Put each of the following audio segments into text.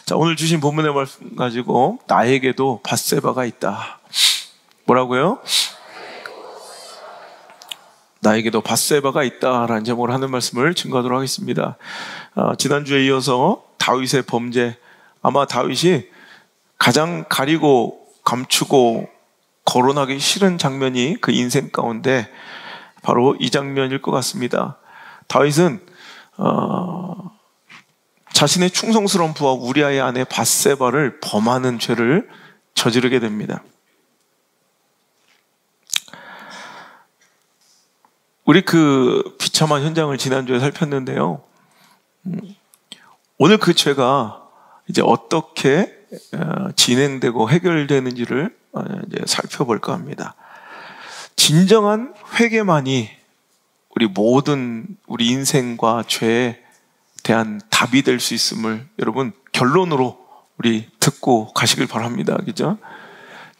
자, 오늘 주신 본문의 말씀 가지고 나에게도 밧세바가 있다. 뭐라고요? 나에게도 밧세바가 있다라는 제목으로 하는 말씀을 증거하도록 하겠습니다. 지난주에 이어서 다윗의 범죄, 아마 다윗이 가장 가리고 감추고 거론하기 싫은 장면이 그 인생 가운데 바로 이 장면일 것 같습니다. 다윗은 자신의 충성스러운 부하 우리아의 아내 밧세바를 범하는 죄를 저지르게 됩니다. 우리 그 비참한 현장을 지난주에 살폈는데요. 오늘 그 죄가 이제 어떻게 진행되고 해결되는지를 이제 살펴볼까 합니다. 진정한 회개만이 우리 모든 우리 인생과 죄에 대한 답이 될 수 있음을 여러분 결론으로 우리 듣고 가시길 바랍니다. 그죠?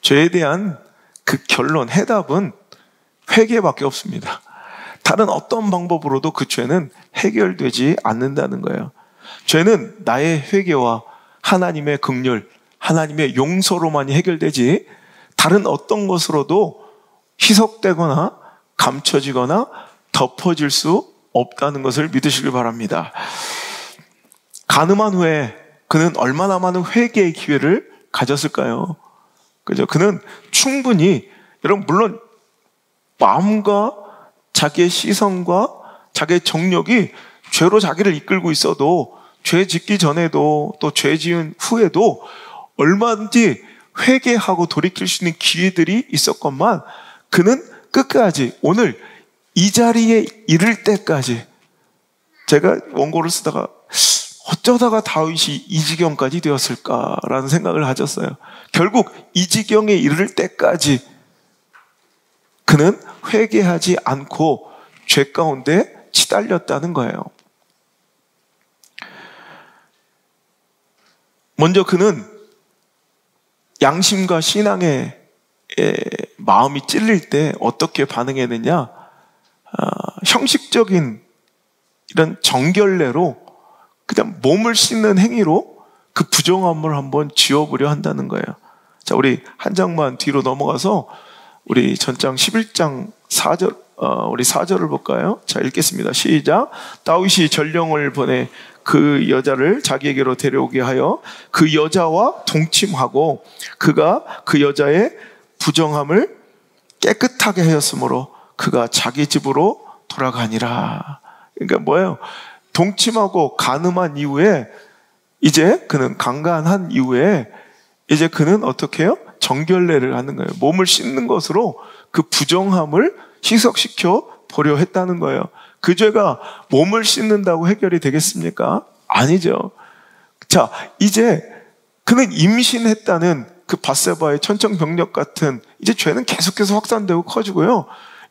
죄에 대한 그 결론, 해답은 회개밖에 없습니다. 다른 어떤 방법으로도 그 죄는 해결되지 않는다는 거예요. 죄는 나의 회개와 하나님의 긍휼, 하나님의 용서로만이 해결되지 다른 어떤 것으로도 희석되거나 감춰지거나 덮어질 수 없다는 것을 믿으시길 바랍니다. 간음한 후에 그는 얼마나 많은 회개의 기회를 가졌을까요? 그죠? 그는 충분히, 여러분, 물론 마음과 자기의 시선과 자기의 정력이 죄로 자기를 이끌고 있어도 죄 짓기 전에도 또 죄 지은 후에도 얼마든지 회개하고 돌이킬 수 있는 기회들이 있었건만 그는 끝까지 오늘 이 자리에 이를 때까지, 제가 원고를 쓰다가 어쩌다가 다윗이 이 지경까지 되었을까라는 생각을 가졌어요. 결국 이 지경에 이를 때까지 그는 회개하지 않고 죄 가운데 치달렸다는 거예요. 먼저 그는 양심과 신앙의 마음이 찔릴 때 어떻게 반응했느냐? 형식적인 이런 정결례로 그냥 몸을 씻는 행위로 그 부정함을 한번 지워보려 한다는 거예요. 자, 우리 한 장만 뒤로 넘어가서 우리 전장 11장 4절, 우리 4절을 볼까요? 자, 읽겠습니다. 시작. 다윗이 전령을 보내 그 여자를 자기에게로 데려오게 하여 그 여자와 동침하고 그가 그 여자의 부정함을 깨끗하게 하였으므로 그가 자기 집으로 돌아가니라. 그러니까 뭐예요? 동침하고 간음한 이후에 이제 그는 강간한 이후에 이제 그는 어떻게 해요? 정결례를 하는 거예요. 몸을 씻는 것으로 그 부정함을 희석시켜 보려 했다는 거예요. 그 죄가 몸을 씻는다고 해결이 되겠습니까? 아니죠. 자, 이제 그는 임신했다는 그 밧세바의 천정병력 같은 이제 죄는 계속해서 확산되고 커지고요.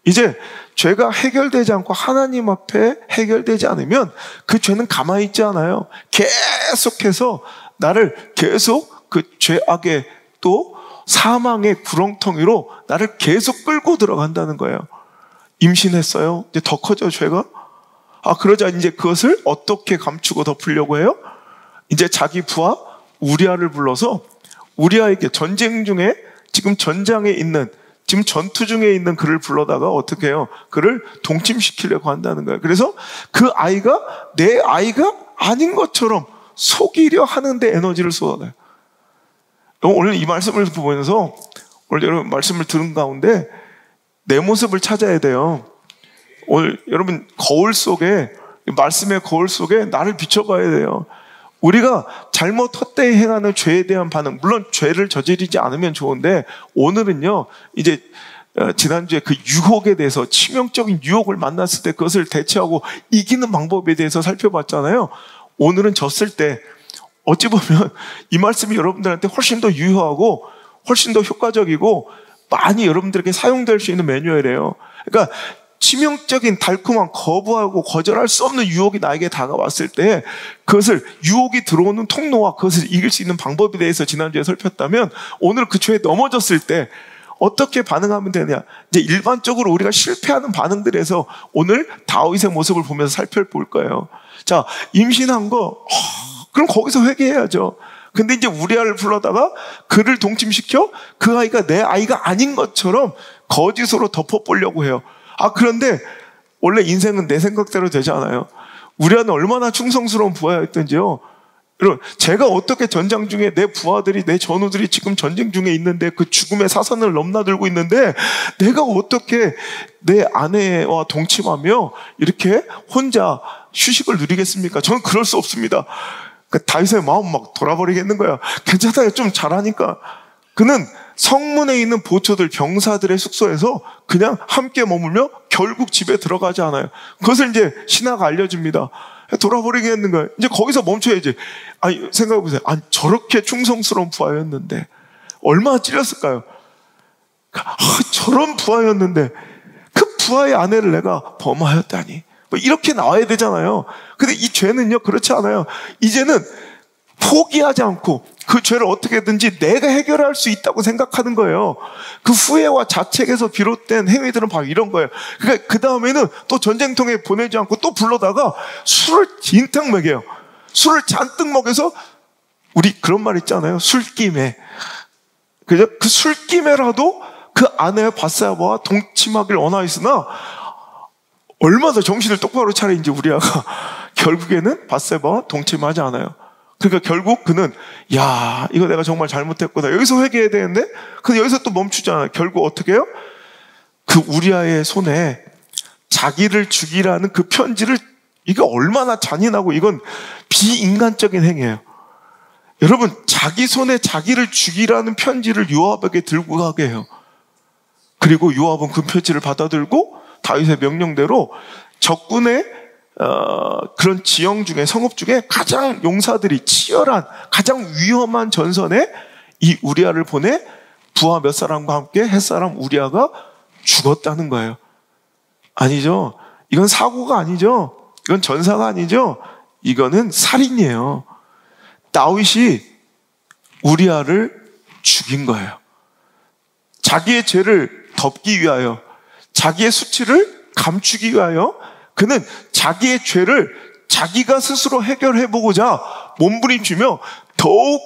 이제 죄가 해결되지 않고 하나님 앞에 해결되지 않으면 그 죄는 가만히 있지 않아요. 계속해서 나를 계속 그 죄악의 또 사망의 구렁텅이로 나를 계속 끌고 들어간다는 거예요. 임신했어요. 이제 더 커져 죄가. 그러자 이제 그것을 어떻게 감추고 덮으려고 해요? 이제 자기 부하 우리아를 불러서 우리아에게 전쟁 중에 지금 전장에 있는, 지금 전투 중에 있는 그를 불러다가 어떻게 해요? 그를 동침시키려고 한다는 거예요. 그래서 그 아이가 내 아이가 아닌 것처럼 속이려 하는데 에너지를 쏟아내요. 오늘 이 말씀을 보면서 오늘 여러분 말씀을 들은 가운데 내 모습을 찾아야 돼요. 오늘 여러분 거울 속에, 말씀의 거울 속에 나를 비춰봐야 돼요. 우리가 잘못 헛되이 행하는 죄에 대한 반응, 물론 죄를 저지르지 않으면 좋은데 오늘은요 이제 지난주에 그 유혹에 대해서, 치명적인 유혹을 만났을 때 그것을 대처하고 이기는 방법에 대해서 살펴봤잖아요. 오늘은 졌을 때 어찌 보면 이 말씀이 여러분들한테 훨씬 더 유효하고 훨씬 더 효과적이고 많이 여러분들에게 사용될 수 있는 매뉴얼이에요. 그러니까 치명적인 달콤한 거부하고 거절할 수 없는 유혹이 나에게 다가왔을 때 그것을, 유혹이 들어오는 통로와 그것을 이길 수 있는 방법에 대해서 지난주에 살폈다면 오늘 그 죄에 넘어졌을 때 어떻게 반응하면 되냐. 이제 일반적으로 우리가 실패하는 반응들에서 오늘 다윗의 모습을 보면서 살펴볼 거예요. 자, 임신한 거, 그럼 거기서 회개해야죠. 근데 이제 우리아를 불러다가 그를 동침시켜 그 아이가 내 아이가 아닌 것처럼 거짓으로 덮어보려고 해요. 그런데 원래 인생은 내 생각대로 되지 않아요. 우리아는 얼마나 충성스러운 부하였던지요. 여러분, 제가 어떻게 전장 중에 내 부하들이, 내 전우들이 지금 전쟁 중에 있는데 그 죽음의 사선을 넘나들고 있는데 내가 어떻게 내 아내와 동침하며 이렇게 혼자 휴식을 누리겠습니까? 저는 그럴 수 없습니다. 다윗의 마음 막 돌아버리겠는 거야. 괜찮아요. 좀 잘하니까. 그는 성문에 있는 보초들, 병사들의 숙소에서 그냥 함께 머물며 결국 집에 들어가지 않아요. 그것을 이제 신하가 알려줍니다. 돌아버리겠는 거예요. 이제 거기서 멈춰야지. 생각해보세요. 저렇게 충성스러운 부하였는데 얼마나 찔렸을까요? 저런 부하였는데 그 부하의 아내를 내가 범하였다니. 이렇게 나와야 되잖아요. 근데 이 죄는요, 그렇지 않아요. 이제는 포기하지 않고 그 죄를 어떻게든지 내가 해결할 수 있다고 생각하는 거예요. 그 후회와 자책에서 비롯된 행위들은 바로 이런 거예요. 그러니까 그 다음에는 또 전쟁통에 보내지 않고 또 불러다가 술을 진탕 먹여요. 술을 잔뜩 먹여서 우리 그런 말 있잖아요. 술김에. 그죠? 그 술김에라도 그 아내 밧세바와 동침하기를 원하였으나 얼마나 정신을 똑바로 차린지 우리아가 결국에는 밧세바와 동침하지 않아요. 그러니까 결국 그는 이거 내가 정말 잘못했구나. 여기서 회개해야 되는데 근데 여기서 또 멈추잖아요. 결국 어떻게 해요? 그 우리아의 손에 자기를 죽이라는 그 편지를, 이게 얼마나 잔인하고 이건 비인간적인 행위예요. 여러분, 자기 손에 자기를 죽이라는 편지를 요압에게 들고 가게 해요. 그리고 요압은 그 편지를 받아들고 다윗의 명령대로 적군의 그런 지형 중에, 성읍 중에 가장 용사들이 치열한, 가장 위험한 전선에 이 우리아를 보내 부하 몇 사람과 함께 햇사람 우리아가 죽었다는 거예요. 아니죠. 이건 사고가 아니죠. 이건 전사가 아니죠. 이거는 살인이에요. 다윗이 우리아를 죽인 거예요. 자기의 죄를 덮기 위하여, 자기의 수치를 감추기 위하여 그는 자기의 죄를 자기가 스스로 해결해보고자 몸부림치며 더욱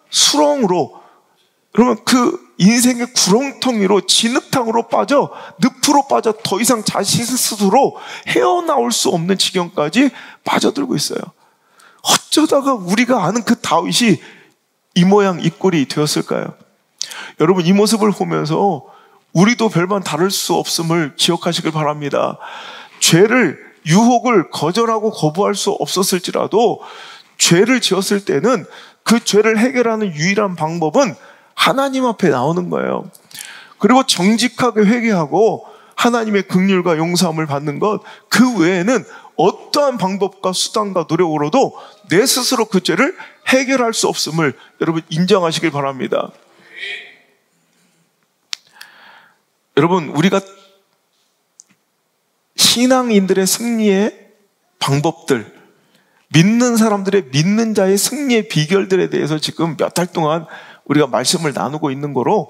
수렁으로, 그러면 그 인생의 구렁텅이로, 진흙탕으로 빠져, 늪으로 빠져 더 이상 자신 스스로 헤어나올 수 없는 지경까지 빠져들고 있어요. 어쩌다가 우리가 아는 그 다윗이 이 모양 이 꼴이 되었을까요? 여러분, 이 모습을 보면서 우리도 별반 다를 수 없음을 기억하시길 바랍니다. 죄를, 유혹을 거절하고 거부할 수 없었을지라도 죄를 지었을 때는 그 죄를 해결하는 유일한 방법은 하나님 앞에 나오는 거예요. 그리고 정직하게 회개하고 하나님의 긍휼과 용서함을 받는 것, 그 외에는 어떠한 방법과 수단과 노력으로도 내 스스로 그 죄를 해결할 수 없음을 여러분 인정하시길 바랍니다. 여러분, 우리가 신앙인들의 승리의 방법들, 믿는 사람들의, 믿는 자의 승리의 비결들에 대해서 지금 몇 달 동안 우리가 말씀을 나누고 있는 거로,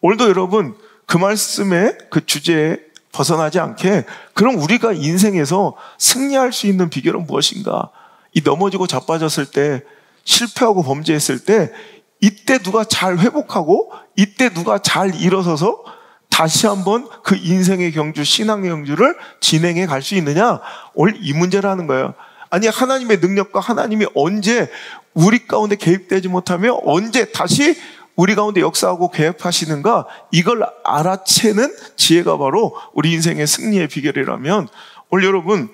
오늘도 여러분 그 말씀의 그 주제에 벗어나지 않게, 그럼 우리가 인생에서 승리할 수 있는 비결은 무엇인가? 이 넘어지고 자빠졌을 때, 실패하고 범죄했을 때, 이때 누가 잘 회복하고 이때 누가 잘 일어서서 다시 한번 그 인생의 경주, 신앙의 경주를 진행해 갈 수 있느냐? 오늘 이 문제라는 거예요. 아니, 하나님의 능력과 하나님이 언제 우리 가운데 개입되지 못하며 언제 다시 우리 가운데 역사하고 개입하시는가, 이걸 알아채는 지혜가 바로 우리 인생의 승리의 비결이라면, 오늘 여러분,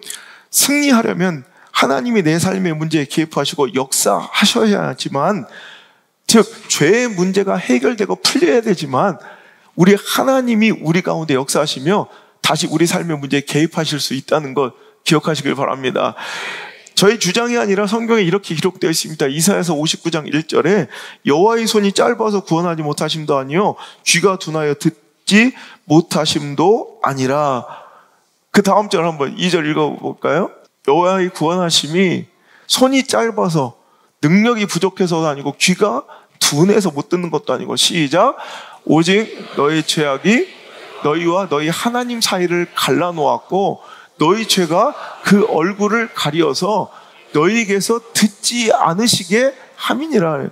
승리하려면 하나님이 내 삶의 문제에 개입하시고 역사하셔야 하지만, 즉 죄의 문제가 해결되고 풀려야 되지만, 우리 하나님이 우리 가운데 역사하시며 다시 우리 삶의 문제에 개입하실 수 있다는 것 기억하시길 바랍니다. 저희 주장이 아니라 성경에 이렇게 기록되어 있습니다. 이사야서 59장 1절에 여호와의 손이 짧아서 구원하지 못하심도 아니요 귀가 둔하여 듣지 못하심도 아니라. 그 다음 절 한번 2절 읽어볼까요? 여호와의 구원하심이 손이 짧아서, 능력이 부족해서도 아니고 귀가 둔해서 못 듣는 것도 아니고, 시작. 오직 너희 죄악이 너희와 너희 하나님 사이를 갈라놓았고 너희 죄가 그 얼굴을 가리어서 너희에게서 듣지 않으시게 함이니라.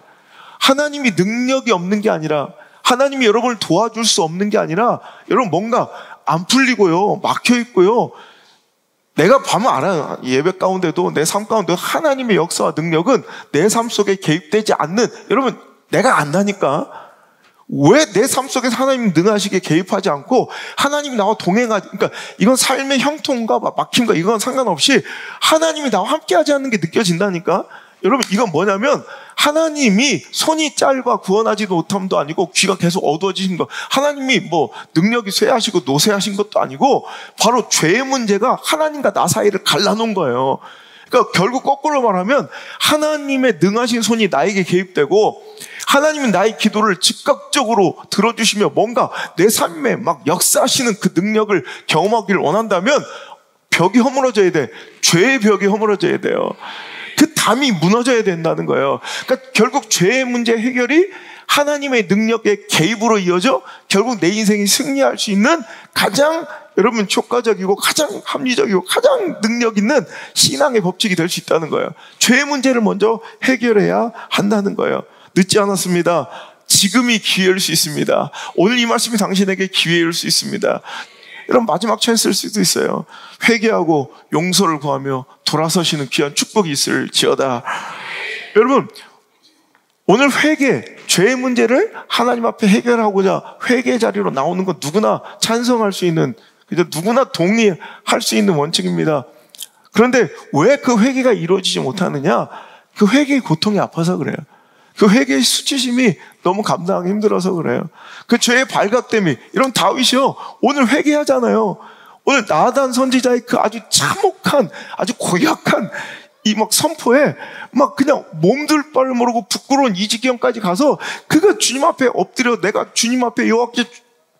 하나님이 능력이 없는 게 아니라, 하나님이 여러분을 도와줄 수 없는 게 아니라, 여러분 뭔가 안 풀리고요, 막혀 있고요, 내가 보면 알아요. 예배 가운데도 내 삶 가운데도 하나님의 역사와 능력은 내 삶 속에 개입되지 않는, 여러분 내가 안다니까. 왜 내 삶 속에서 하나님 능하시게 개입하지 않고 하나님이 나와 동행하지, 그러니까 이건 삶의 형통과 막힘과 이건 상관없이 하나님이 나와 함께하지 않는 게 느껴진다니까. 여러분 이건 뭐냐면, 하나님이 손이 짧아 구원하지도 못함도 아니고 귀가 계속 어두워지신 거, 하나님이 뭐 능력이 쇠하시고 노쇠하신 것도 아니고, 바로 죄의 문제가 하나님과 나 사이를 갈라놓은 거예요. 그러니까 결국 거꾸로 말하면, 하나님의 능하신 손이 나에게 개입되고 하나님은 나의 기도를 즉각적으로 들어주시며 뭔가 내 삶에 막 역사하시는 그 능력을 경험하기를 원한다면, 벽이 허물어져야 돼. 죄의 벽이 허물어져야 돼요. 그 담이 무너져야 된다는 거예요. 그러니까 결국 죄의 문제 해결이 하나님의 능력의 개입으로 이어져 결국 내 인생이 승리할 수 있는 가장, 여러분, 효과적이고 가장 합리적이고 가장 능력 있는 신앙의 법칙이 될 수 있다는 거예요. 죄의 문제를 먼저 해결해야 한다는 거예요. 늦지 않았습니다. 지금이 기회일 수 있습니다. 오늘 이 말씀이 당신에게 기회일 수 있습니다. 여러분 마지막 찬스일 수도 있어요. 회개하고 용서를 구하며 돌아서시는 귀한 축복이 있을지어다. 여러분 오늘 회개, 죄의 문제를 하나님 앞에 해결하고자 회개 자리로 나오는 건 누구나 찬성할 수 있는, 누구나 동의할 수 있는 원칙입니다. 그런데 왜 그 회개가 이루어지지 못하느냐? 그 회개의 고통이 아파서 그래요. 그 회개의 수치심이 너무 감당하기 힘들어서 그래요. 그 죄의 발각됨이, 이런 다윗이요, 오늘 회개하잖아요. 오늘 나단 선지자의 그 아주 참혹한, 아주 고약한 이 막 선포에 막 그냥 몸둘 바를 모르고 부끄러운 이 지경까지 가서 그가 주님 앞에 엎드려 내가 주님 앞에 여호와께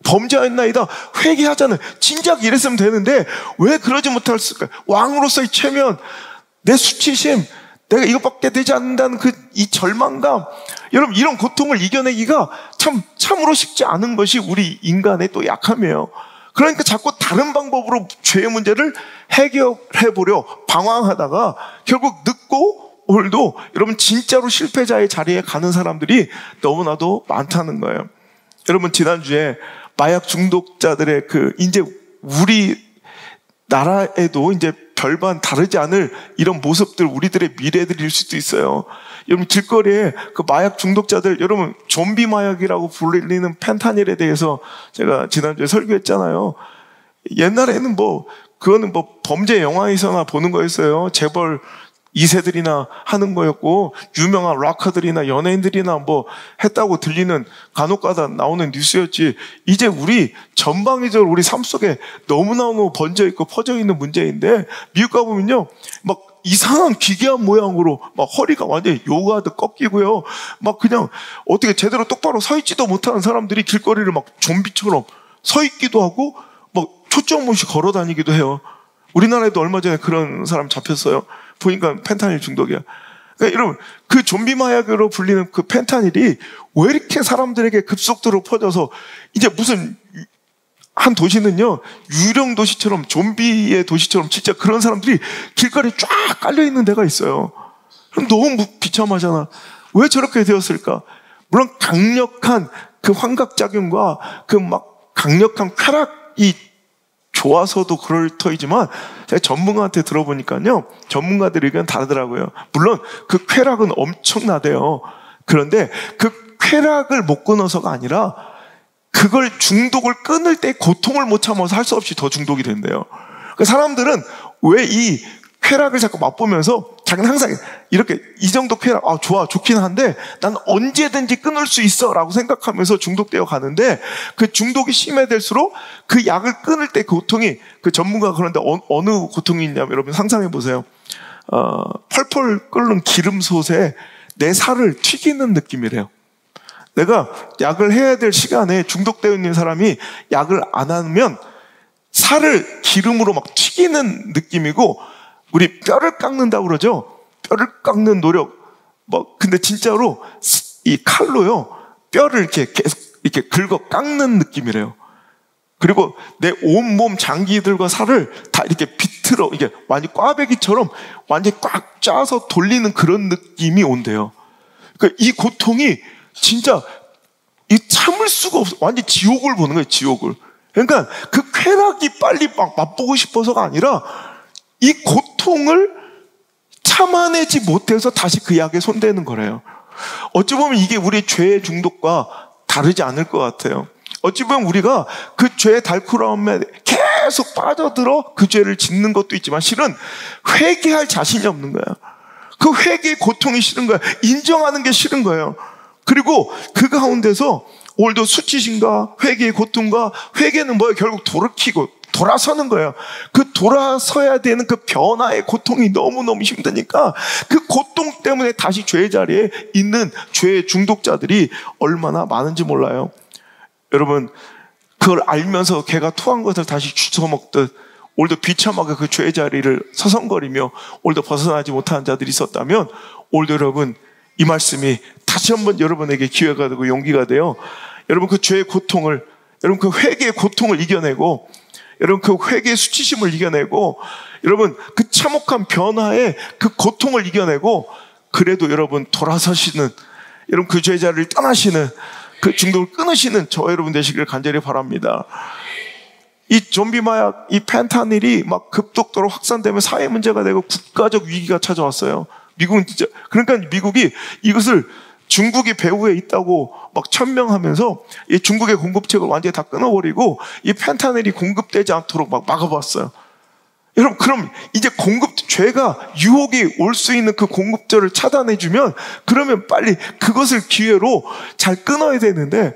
범죄하였나이다 회개하잖아요. 진작 이랬으면 되는데 왜 그러지 못했을까요? 왕으로서의 체면, 내 수치심, 내가 이것밖에 되지 않는다는 그 이 절망감, 여러분 이런 고통을 이겨내기가 참으로 쉽지 않은 것이 우리 인간의 또 약함이에요. 그러니까 자꾸 다른 방법으로 죄의 문제를 해결해보려 방황하다가 결국 늦고 오늘도 여러분 진짜로 실패자의 자리에 가는 사람들이 너무나도 많다는 거예요. 여러분 지난주에 마약 중독자들의 이제 우리 나라에도 이제 별반 다르지 않을 이런 모습들, 우리들의 미래들일 수도 있어요. 여러분 길거리에 그 마약 중독자들, 여러분 좀비 마약이라고 불리는 펜타닐에 대해서 제가 지난주에 설교했잖아요. 옛날에는 그거는 범죄 영화에서나 보는 거였어요. 재벌 2세들이나 하는 거였고 유명한 락커들이나 연예인들이나 했다고 들리는, 간혹가다 나오는 뉴스였지. 이제 우리 전방위적으로 우리 삶 속에 너무너무 번져 있고 퍼져 있는 문제인데, 미국 가보면요 막 이상한 기괴한 모양으로 막 허리가 완전히 요가하듯 꺾이고요, 막 그냥 어떻게 제대로 똑바로 서 있지도 못하는 사람들이 길거리를 막 좀비처럼 서 있기도 하고 막 초점 없이 걸어 다니기도 해요. 우리나라에도 얼마 전에 그런 사람 잡혔어요. 보니까 펜타닐 중독이야. 그러니까 여러분 그 좀비 마약으로 불리는 그 펜타닐이 왜 이렇게 사람들에게 급속도로 퍼져서 이제 무슨 한 도시는요 유령 도시처럼, 좀비의 도시처럼 진짜 그런 사람들이 길거리에 쫙 깔려있는 데가 있어요. 그럼 너무 비참하잖아. 왜 저렇게 되었을까? 물론 강력한 그 환각작용과 그 막 강력한 쾌락이 좋아서도 그럴 터이지만, 제가 전문가한테 들어보니까요 전문가들 의견 다르더라고요. 물론 그 쾌락은 엄청나대요. 그런데 그 쾌락을 못 끊어서가 아니라 그걸 중독을 끊을 때 고통을 못 참아서 할 수 없이 더 중독이 된대요. 그러니까 사람들은 왜 이 쾌락을 자꾸 맛보면서 자기는 항상 이렇게 이 정도 쾌락, 좋아, 좋긴 한데 난 언제든지 끊을 수 있어 라고 생각하면서 중독되어 가는데, 그 중독이 심해질수록 그 약을 끊을 때 그 고통이, 그 전문가가 그런데 어느 고통이 있냐면 여러분 상상해 보세요. 펄펄 끓는 기름솥에 내 살을 튀기는 느낌이래요. 내가 약을 해야 될 시간에 중독되어 있는 사람이 약을 안 하면 살을 기름으로 막 튀기는 느낌이고, 우리 뼈를 깎는다고 그러죠. 뼈를 깎는 노력. 근데 진짜로 이 칼로요, 뼈를 이렇게 계속 이렇게 긁어 깎는 느낌이래요. 그리고 내 온몸 장기들과 살을 다 이렇게 비틀어, 이게 완전 꽈배기처럼 완전히 꽉 짜서 돌리는 그런 느낌이 온대요. 그러니까 이 고통이 진짜 이 참을 수가 없어. 완전 지옥을 보는 거예요, 지옥을. 그러니까 그 쾌락이 빨리 막 맛보고 싶어서가 아니라 이 고통을 참아내지 못해서 다시 그 약에 손대는 거래요. 어찌 보면 이게 우리의 죄의 중독과 다르지 않을 것 같아요. 어찌 보면 우리가 그 죄의 달콤함에 계속 빠져들어 그 죄를 짓는 것도 있지만 실은 회개할 자신이 없는 거예요. 그 회개의 고통이 싫은 거예요. 인정하는 게 싫은 거예요. 그리고 그 가운데서 오늘도 수치심과 회개의 고통과 회개는 뭐예요? 결국 돌이키고 돌아서는 거예요. 그 돌아서야 되는 그 변화의 고통이 너무너무 힘드니까 그 고통 때문에 다시 죄의 자리에 있는 죄의 중독자들이 얼마나 많은지 몰라요. 여러분, 그걸 알면서 걔가 토한 것을 다시 주워 먹듯 오늘도 비참하게 그 죄의 자리를 서성거리며 오늘도 벗어나지 못하는 자들이 있었다면 오늘도 여러분 이 말씀이 다시 한번 여러분에게 기회가 되고 용기가 돼요. 여러분 그 죄의 고통을, 여러분 그 회개의 고통을 이겨내고, 여러분 그 회개의 수치심을 이겨내고, 여러분 그 참혹한 변화의 그 고통을 이겨내고, 그래도 여러분 돌아서시는, 여러분 그 죄의 자리를 떠나시는, 그 중독을 끊으시는 저 여러분 되시기를 간절히 바랍니다. 이 좀비 마약, 이 펜타닐이 막 급속도로 확산되면 사회 문제가 되고 국가적 위기가 찾아왔어요. 미국은 진짜, 그러니까 미국이 이것을 중국이 배후에 있다고 막 천명하면서 이 중국의 공급책을 완전히 다 끊어버리고 이 펜타닐이 공급되지 않도록 막 막아봤어요. 여러분, 그럼 이제 죄가 유혹이 올 수 있는 그 공급처를 차단해주면 그러면 빨리 그것을 기회로 잘 끊어야 되는데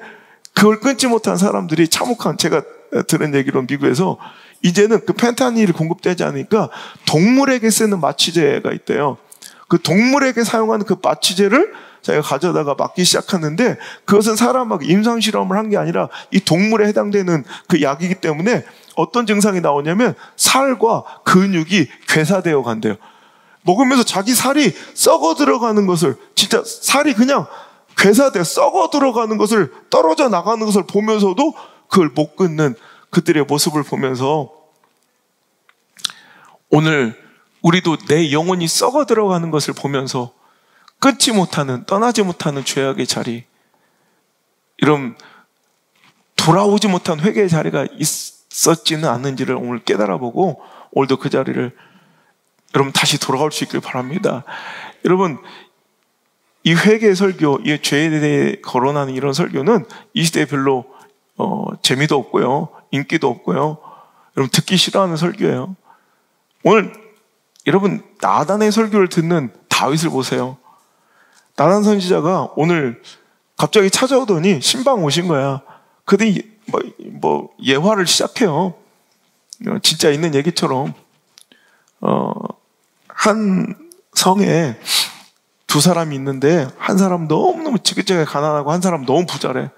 그걸 끊지 못한 사람들이 참혹한, 제가 들은 얘기로 미국에서 이제는 그 펜타닐이 공급되지 않으니까 동물에게 쓰는 마취제가 있대요. 그 동물에게 사용하는 그 마취제를 자기가 가져다가 맞기 시작하는데 그것은 사람하고 임상실험을 한 게 아니라 이 동물에 해당되는 그 약이기 때문에 어떤 증상이 나오냐면 살과 근육이 괴사되어 간대요. 먹으면서 자기 살이 썩어 들어가는 것을, 진짜 살이 그냥 괴사돼 썩어 들어가는 것을, 떨어져 나가는 것을 보면서도 그걸 못 끊는 그들의 모습을 보면서 오늘 우리도 내 영혼이 썩어 들어가는 것을 보면서 끊지 못하는, 떠나지 못하는 죄악의 자리, 이런 돌아오지 못한 회개의 자리가 있었지는 않는지를 오늘 깨달아보고 오늘도 그 자리를 여러분 다시 돌아올 수 있길 바랍니다. 여러분, 이 회개의 설교, 이 죄에 대해 거론하는 이런 설교는 이 시대에 별로 재미도 없고요, 인기도 없고요, 여러분 듣기 싫어하는 설교예요. 오늘 여러분 나단의 설교를 듣는 다윗을 보세요. 나단 선지자가 오늘 갑자기 찾아오더니 신방 오신 거야. 그들이 뭐 예화를 시작해요. 진짜 있는 얘기처럼 한 성에 두 사람이 있는데 한 사람 너무너무 지긋지긋하게 가난하고 한 사람 너무 부자래.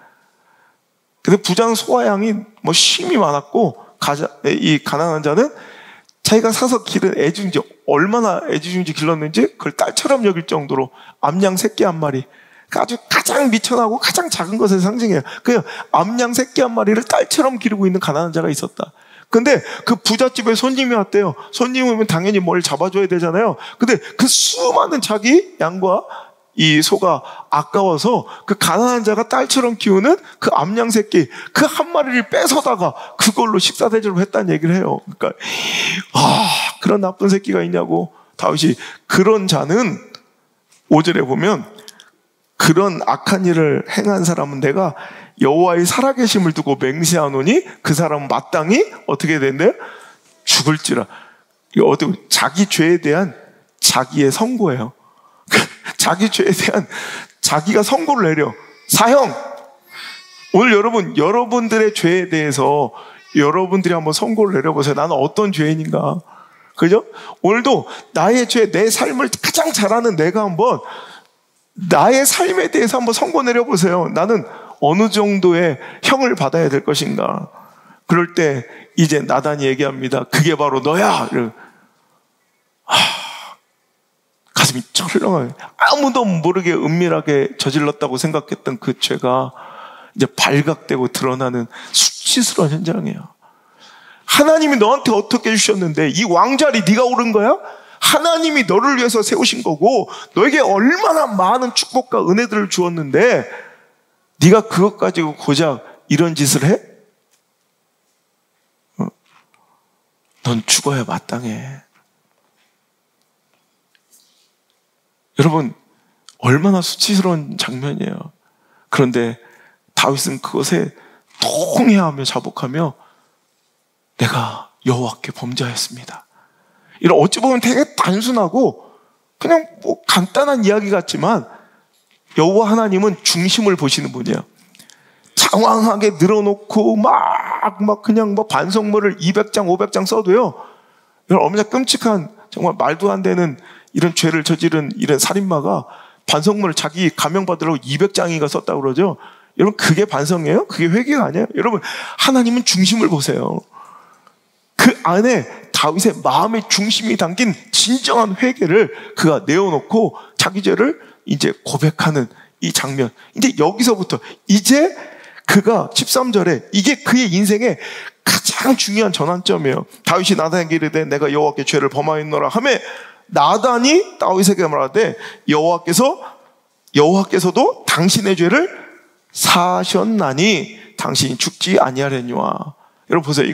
근데 부자는 소와 양이 뭐 쉼이 많았고 이 가난한 자는 자기가 사서 기른 애중지, 얼마나 애지중지 길렀는지 그걸 딸처럼 여길 정도로 암양 새끼 한 마리, 아주 가장 미천하고 가장 작은 것의 상징이에요. 그 암양 새끼 한 마리를 딸처럼 기르고 있는 가난한 자가 있었다. 근데 그 부잣집에 손님이 왔대요. 손님이 오면 당연히 뭘 잡아줘야 되잖아요. 근데 그 수많은 자기 양과 이 소가 아까워서 그 가난한 자가 딸처럼 키우는 그 암양 새끼 그 한 마리를 뺏어다가 그걸로 식사 대접을 했다는 얘기를 해요. 그러니까 그런 나쁜 새끼가 있냐고 다윗이, 그런 자는 5절에 보면 그런 악한 일을 행한 사람은 내가 여호와의 살아계심을 두고 맹세하노니 그 사람은 마땅히 어떻게 된대? 죽을지라. 이거 어떻게, 자기 죄에 대한 자기의 선고예요. 자기 죄에 대한 자기가 선고를 내려. 사형! 오늘 여러분들의 죄에 대해서 여러분들이 한번 선고를 내려보세요. 나는 어떤 죄인인가? 그죠? 오늘도 나의 죄, 내 삶을 가장 잘하는 내가 한번 나의 삶에 대해서 한번 선고 내려보세요. 나는 어느 정도의 형을 받아야 될 것인가? 그럴 때 이제 나단이 얘기합니다. 그게 바로 너야! 가슴이 철렁해요. 아무도 모르게 은밀하게 저질렀다고 생각했던 그 죄가 이제 발각되고 드러나는 수치스러운 현장이에요. 하나님이 너한테 어떻게 주셨는데 이 왕자리 네가 오른 거야? 하나님이 너를 위해서 세우신 거고 너에게 얼마나 많은 축복과 은혜들을 주었는데 네가 그것 가지고 고작 이런 짓을 해? 넌 죽어야 마땅해. 여러분, 얼마나 수치스러운 장면이에요. 그런데 다윗은 그것에 통회하며 자복하며 내가 여호와께 범죄하였습니다. 이런 어찌 보면 되게 단순하고 그냥 뭐 간단한 이야기 같지만 여호와 하나님은 중심을 보시는 분이에요. 장황하게 늘어놓고 막 그냥 뭐 반성문을 200장, 500장 써도요. 이런 얼마나 끔찍한 정말 말도 안 되는 이런 죄를 저지른 이런 살인마가 반성문을 자기 감형받으려고 200장인가 썼다고 그러죠. 여러분 그게 반성이에요? 그게 회개가 아니에요? 여러분 하나님은 중심을 보세요. 그 안에 다윗의 마음의 중심이 담긴 진정한 회개를 그가 내어놓고 자기 죄를 이제 고백하는 이 장면. 이제 여기서부터 이제 그가 13절에 이게 그의 인생의 가장 중요한 전환점이에요. 다윗이 나단에게 이르되 내가 여호와께 죄를 범하였노라 하며 나단이 다윗에게 말하되 여호와께서도 당신의 죄를 사하셨나니 당신이 죽지 아니하려니와. 여러분 보세요.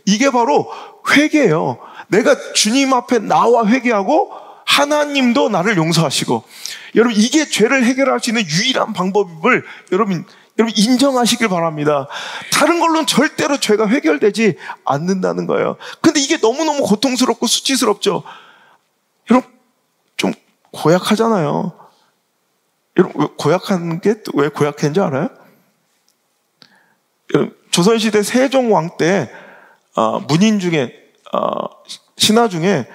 이게 바로 회개예요. 내가 주님 앞에 나와 회개하고 하나님도 나를 용서하시고. 여러분 이게 죄를 해결할 수 있는 유일한 방법을 여러분 인정하시길 바랍니다. 다른 걸로는 절대로 죄가 해결되지 않는다는 거예요. 근데 이게 너무너무 고통스럽고 수치스럽죠. 여러분 좀 고약하잖아요. 여러분 고약한 게 왜 고약한지 알아요? 조선시대 세종왕 때 문인 중에 신하 중에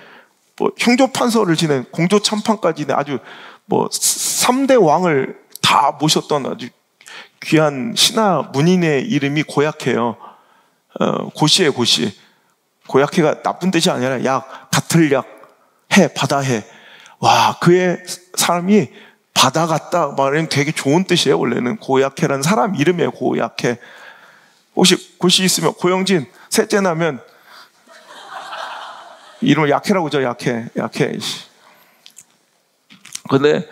뭐 형조판서를 지낸 공조참판까지 아주 뭐 3대 왕을 다 모셨던 아주 귀한 신하 문인의 이름이 고약해요. 고시예요, 고시. 고약해가 나쁜 뜻이 아니라 약, 같을 약, 해, 바다해. 와, 그의 사람이 바다 같다 말하면 되게 좋은 뜻이에요. 원래는 고약해라는 사람 이름이에요. 고약해. 혹시 고시 있으면 고영진 셋째 나면 이름을 약해라고 죠. 약해. 근데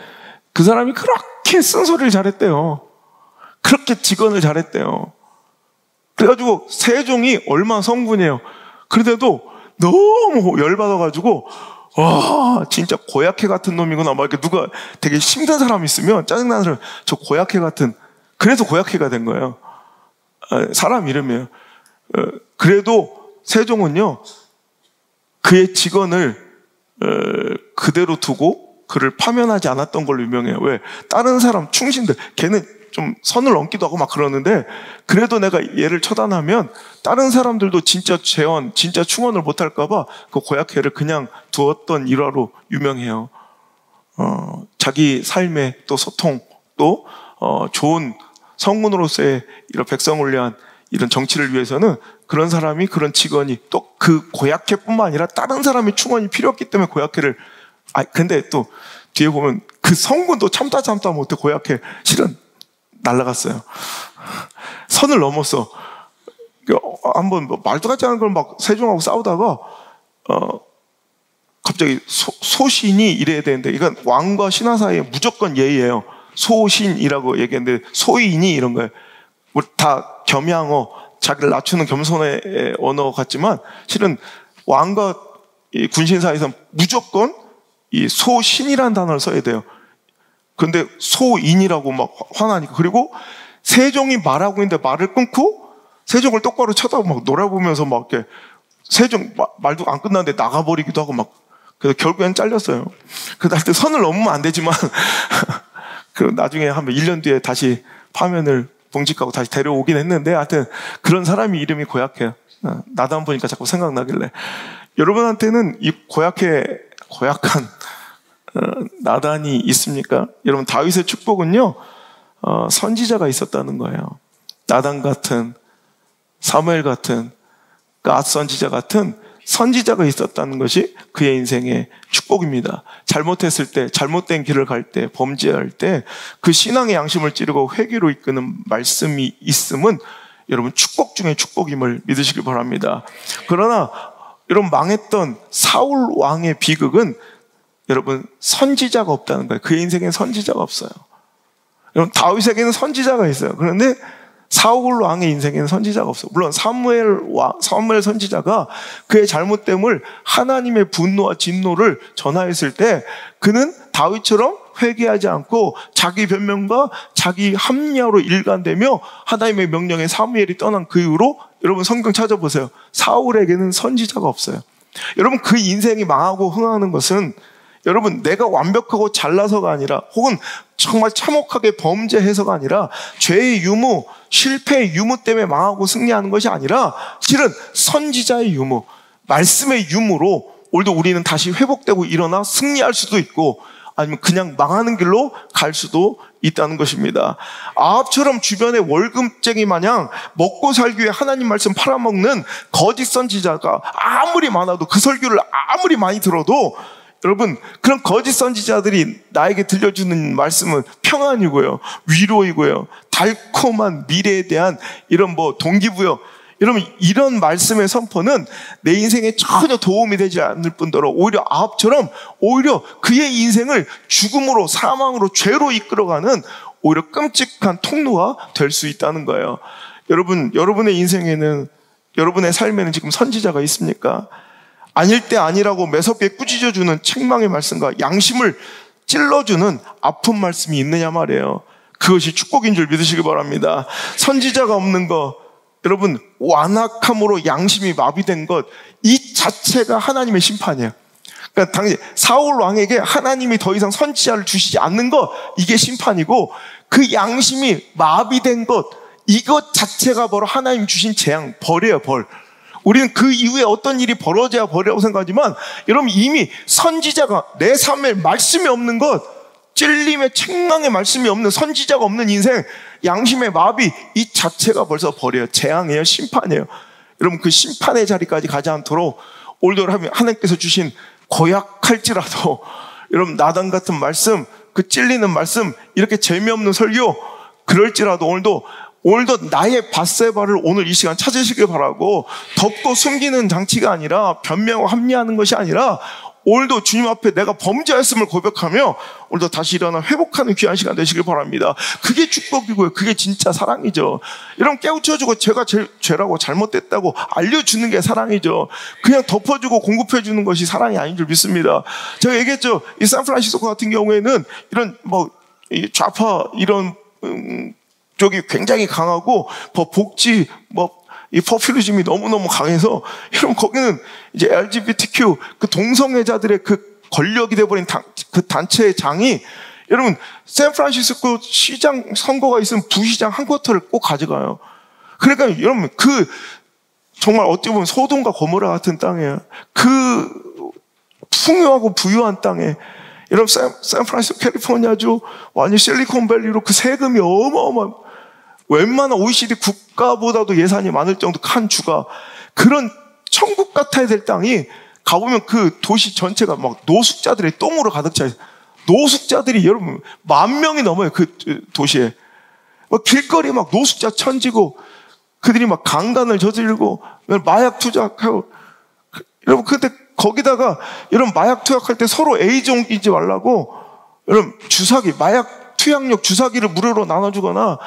그 사람이 그렇게 쓴소리를 잘했대요. 그렇게 직언을 잘했대요. 그래가지고 세종이 얼마나 성군이에요. 그런데도 너무 열받아가지고 와 진짜 고약해 같은 놈이구나. 막 이렇게 누가 되게 힘든 사람 있으면 짜증나는 사람 저 고약해 같은. 그래서 고약해가 된 거예요. 사람 이름이에요. 그래도 세종은요 그의 직언을 그대로 두고 그를 파면하지 않았던 걸로 유명해요. 왜? 다른 사람 충신들 걔는 좀 선을 넘기도 하고 막 그러는데 그래도 내가 얘를 처단하면 다른 사람들도 진짜 재원, 진짜 충원을 못할까봐 그 고약해를 그냥 두었던 일화로 유명해요. 자기 삶의 또 소통 또 좋은 성군으로서의 이런 백성을 위한 이런 정치를 위해서는 그런 사람이 그런 직원이 또 그 고약해뿐만 아니라 다른 사람의 충원이 필요했기 때문에 고약해를 근데 또 뒤에 보면 그 성군도 참다 못해 고약해 실은 날라갔어요. 선을 넘었어. 한번 뭐 말도 같지 않은 걸 막 세종하고 싸우다가 갑자기 소신이 이래야 되는데 이건 왕과 신하 사이에 무조건 예의예요. 소신이라고 얘기했는데 소인이 이런 거예요. 다 겸양어 자기를 낮추는 겸손의 언어 같지만 실은 왕과 이 군신 사이에서 무조건 이 소신이라는 단어를 써야 돼요. 근데 소인이라고 막 화나니까. 그리고 세종이 말하고 있는데 말을 끊고 세종을 똑바로 쳐다보고 막 놀아보면서 막 이렇게 세종 말도 안 끝났는데 나가버리기도 하고 막. 그래서 결국엔 잘렸어요. 그래서 하여튼 선을 넘으면 안 되지만 그 나중에 한 1년 뒤에 다시 파면을 봉직하고 다시 데려오긴 했는데 하여튼 그런 사람이 이름이 고약해요. 나단 보니까 자꾸 생각나길래. 여러분한테는 이 고약한 나단이 있습니까? 여러분 다윗의 축복은요 선지자가 있었다는 거예요. 나단 같은 사무엘 같은 갓 선지자 같은 선지자가 있었다는 것이 그의 인생의 축복입니다. 잘못했을 때, 잘못된 길을 갈 때, 범죄할 때 그 신앙의 양심을 찌르고 회개로 이끄는 말씀이 있음은 여러분 축복 중에 축복임을 믿으시길 바랍니다. 그러나 이런 망했던 사울 왕의 비극은 여러분 선지자가 없다는 거예요. 그의 인생에 선지자가 없어요. 여러분 다윗에게는 선지자가 있어요. 그런데 사울 왕의 인생에는 선지자가 없어요. 물론 사무엘 선지자가 그의 잘못됨을 하나님의 분노와 진노를 전하였을 때 그는 다윗처럼 회개하지 않고 자기 변명과 자기 합리화로 일관되며 하나님의 명령에 사무엘이 떠난 그 이후로 여러분 성경 찾아보세요. 사울에게는 선지자가 없어요. 여러분 그 인생이 망하고 흥하는 것은 여러분 내가 완벽하고 잘나서가 아니라 혹은 정말 참혹하게 범죄해서가 아니라 죄의 유무, 실패의 유무 때문에 망하고 승리하는 것이 아니라 실은 선지자의 유무, 말씀의 유무로 오늘도 우리는 다시 회복되고 일어나 승리할 수도 있고 아니면 그냥 망하는 길로 갈 수도 있다는 것입니다. 아합처럼 주변에 월급쟁이 마냥 먹고 살기 위해 하나님 말씀 팔아먹는 거짓 선지자가 아무리 많아도 그 설교를 아무리 많이 들어도 여러분 그런 거짓 선지자들이 나에게 들려주는 말씀은 평안이고요, 위로이고요, 달콤한 미래에 대한 이런 동기부여, 여러분 이런 말씀의 선포는 내 인생에 전혀 도움이 되지 않을 뿐더러 오히려 아합처럼 오히려 그의 인생을 죽음으로, 사망으로, 죄로 이끌어가는 오히려 끔찍한 통로가 될 수 있다는 거예요. 여러분의 인생에는, 여러분의 삶에는 지금 선지자가 있습니까? 아닐 때 아니라고 매섭게 꾸짖어주는 책망의 말씀과 양심을 찔러주는 아픈 말씀이 있느냐 말이에요. 그것이 축복인 줄 믿으시기 바랍니다. 선지자가 없는 것, 여러분 완악함으로 양심이 마비된 것, 이 자체가 하나님의 심판이에요. 그러니까 당시 사울 왕에게 하나님이 더 이상 선지자를 주시지 않는 것, 이게 심판이고 그 양심이 마비된 것, 이것 자체가 바로 하나님 주신 재앙, 벌이에요, 벌. 우리는 그 이후에 어떤 일이 벌어져야 벌이라고 생각하지만 여러분 이미 선지자가 내 삶에 말씀이 없는 것, 찔림의 책망의 말씀이 없는, 선지자가 없는 인생, 양심의 마비, 이 자체가 벌써 벌이에요. 재앙이에요, 심판이에요. 여러분 그 심판의 자리까지 가지 않도록 오늘도 하나님께서 주신 고약할지라도 여러분 나단 같은 말씀, 그 찔리는 말씀, 이렇게 재미없는 설교 그럴지라도 오늘도 나의 밧세바를 오늘 이 시간 찾으시길 바라고, 덮고 숨기는 장치가 아니라 변명하고 합리화하는 것이 아니라 오늘도 주님 앞에 내가 범죄했음을 고백하며 오늘도 다시 일어나 회복하는 귀한 시간 되시길 바랍니다. 그게 축복이고요. 그게 진짜 사랑이죠. 여러분 깨우쳐주고 제가 죄라고 잘못됐다고 알려주는 게 사랑이죠. 그냥 덮어주고 공급해주는 것이 사랑이 아닌 줄 믿습니다. 제가 얘기했죠. 이 샌프란시스코 같은 경우에는 이런 좌파 이런 쪽이 굉장히 강하고 복지 이 포퓰리즘이 너무너무 강해서 여러분 거기는 이제 LGBTQ 그 동성애자들의 그 권력이 돼버린 그 단체의 장이 여러분 샌프란시스코 시장 선거가 있으면 부시장 한 쿼터를 꼭 가져가요. 그러니까 여러분 그 정말 어떻게 보면 소돔과 고모라 같은 땅이에요. 그 풍요하고 부유한 땅에 여러분 샌프란시스코 캘리포니아주 완전 실리콘밸리로 그 세금이 어마어마, 웬만한 OECD 국가보다도 예산이 많을 정도 큰 주가, 그런 천국 같아야 될 땅이 가보면 그 도시 전체가 막 노숙자들의 똥으로 가득 차 있어요. 노숙자들이 여러분 10,000명이 넘어요. 그 도시에 길거리에 막 노숙자 천지고 그들이 막 강간을 저지르고 마약 투약하고, 여러분 그때 거기다가 여러분 마약 투약할 때 서로 A종 끼지 말라고 여러분 주사기, 마약 투약용 주사기를 무료로 나눠주거나,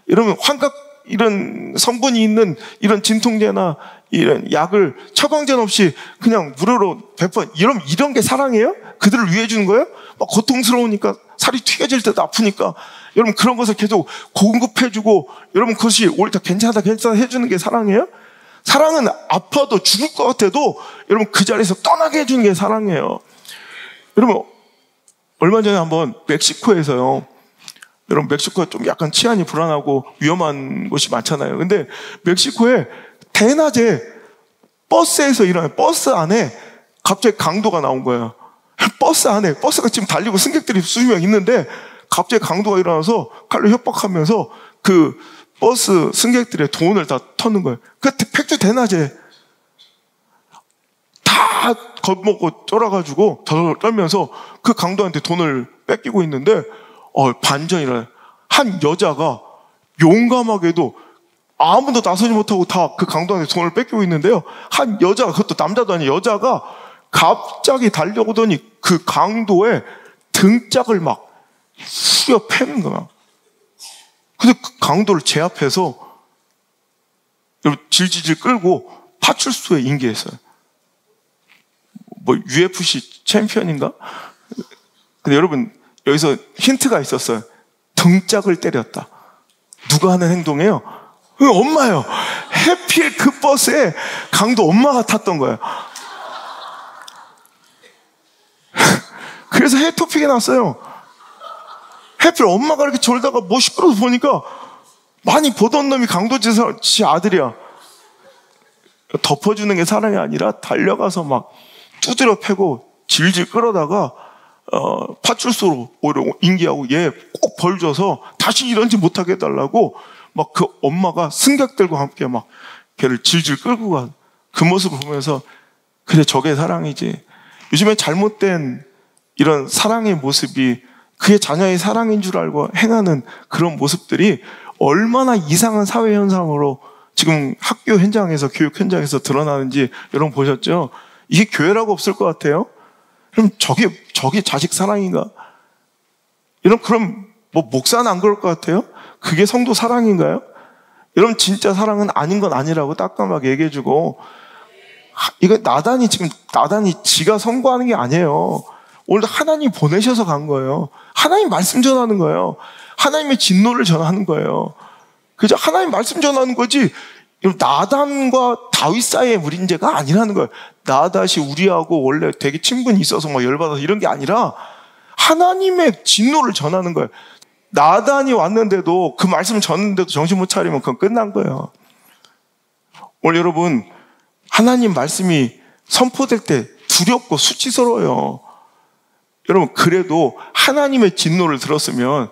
여러분 환각 이런 성분이 있는 이런 진통제나 이런 약을 처방전 없이 그냥 무료로 배포, 이런 게 사랑이에요? 그들을 위해 주는 거예요? 막 고통스러우니까 살이 튀겨질 때도 아프니까 여러분 그런 것을 계속 공급해주고, 여러분 그것이 오히려 다 괜찮다 해주는 게 사랑이에요? 사랑은 아파도 죽을 것 같아도 여러분 그 자리에서 떠나게 해주는 게 사랑이에요. 여러분 얼마 전에 한번 멕시코에서요, 여러분 멕시코가 좀 약간 치안이 불안하고 위험한 곳이 많잖아요. 근데 멕시코에 대낮에 버스에서 일어나요. 버스 안에 갑자기 강도가 나온 거예요. 버스 안에, 버스가 지금 달리고 승객들이 수십 명 있는데 갑자기 강도가 일어나서 칼로 협박하면서 그 버스 승객들의 돈을 다 터는 거예요. 그 팩트 대낮에 다 겁먹고 쫄아가지고 덜덜 떨면서 그 강도한테 돈을 뺏기고 있는데 반전이라 한 여자가 용감하게도 아무도 나서지 못하고 다 그 강도한테 돈을 뺏기고 있는데요. 한 여자가, 그것도 남자도 아니에요. 여자가 갑자기 달려오더니 그 강도의 등짝을 막 후려 패는 거야. 근데 그 강도를 제압해서 질질질 끌고 파출소에 인계했어요. 뭐 UFC 챔피언인가? 근데 여러분, 여기서 힌트가 있었어요. 등짝을 때렸다. 누가 하는 행동이에요? 엄마예요. 해필 그 버스에 강도 엄마가 탔던 거예요. 그래서 해토픽이 났어요. 해필 엄마가 이렇게 졸다가 뭐 시끄러워서 보니까 많이 보던 놈이 강도지 아들이야. 덮어주는 게 사랑이 아니라 달려가서 막 두드려 패고 질질 끌어다가 파출소로 오히려 인계하고 얘 꼭 벌 줘서 다시 이런지 못하게 해달라고 막 그 엄마가 승객들과 함께 막 걔를 질질 끌고 간 그 모습을 보면서 그래, 저게 사랑이지. 요즘에 잘못된 이런 사랑의 모습이 그의 자녀의 사랑인 줄 알고 행하는 그런 모습들이 얼마나 이상한 사회 현상으로 지금 학교 현장에서, 교육 현장에서 드러나는지 여러분 보셨죠? 이게 교회라고 없을 것 같아요? 그럼 저게 자식 사랑인가? 그럼 뭐 목사는 안 그럴 것 같아요? 그게 성도 사랑인가요? 여러분, 진짜 사랑은 아닌 건 아니라고 따끔하게 얘기해주고, 이거 나단이 지가 선고하는 게 아니에요. 오늘도 하나님 보내셔서 간 거예요. 하나님 말씀 전하는 거예요. 하나님의 진노를 전하는 거예요. 그죠? 하나님 말씀 전하는 거지, 나단과 다윗 사이의 문제가 아니라는 거예요. 나단이 우리하고 원래 되게 친분이 있어서 막 열받아서 이런 게 아니라 하나님의 진노를 전하는 거예요. 나단이 왔는데도, 그 말씀을 전했는데도 정신 못 차리면 그건 끝난 거예요. 오늘 여러분, 하나님 말씀이 선포될 때 두렵고 수치스러워요. 여러분, 그래도 하나님의 진노를 들었으면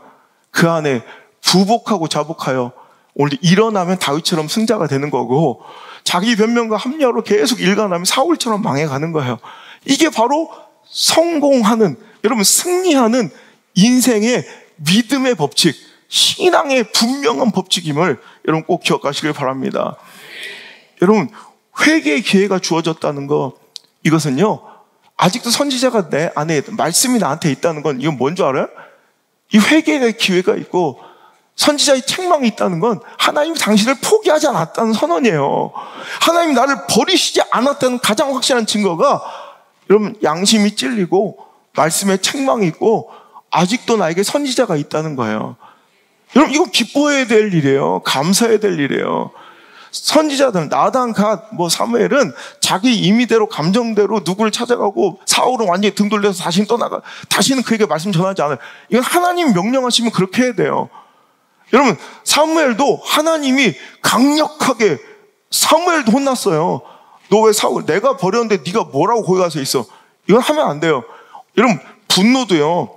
그 안에 부복하고 자복하여 오늘 일어나면 다윗처럼 승자가 되는 거고, 자기 변명과 합리화로 계속 일관하면 사울처럼 망해가는 거예요. 이게 바로 성공하는, 여러분, 승리하는 인생의 믿음의 법칙, 신앙의 분명한 법칙임을 여러분 꼭 기억하시길 바랍니다. 여러분, 회개의 기회가 주어졌다는 거, 이것은요, 아직도 선지자가 내 안에, 말씀이 나한테 있다는 건, 이건 뭔 줄 알아요? 이 회개의 기회가 있고 선지자의 책망이 있다는 건 하나님이 당신을 포기하지 않았다는 선언이에요. 하나님이 나를 버리시지 않았다는 가장 확실한 증거가, 여러분, 양심이 찔리고 말씀에 책망이 있고 아직도 나에게 선지자가 있다는 거예요. 여러분, 이거 기뻐해야 될 일이에요. 감사해야 될 일이에요. 선지자들, 나단, 갓, 사무엘은 자기 임의대로, 감정대로 누구를 찾아가고, 사울은 완전히 등 돌려서 다시는 떠나가, 다시는 그에게 말씀 전하지 않아요. 이건 하나님 명령하시면 그렇게 해야 돼요. 여러분, 사무엘도 하나님이 강력하게, 사무엘도 혼났어요. 너 왜 사울, 내가 버렸는데 네가 뭐라고 거기 가서 있어? 이건 하면 안 돼요. 여러분, 분노도요,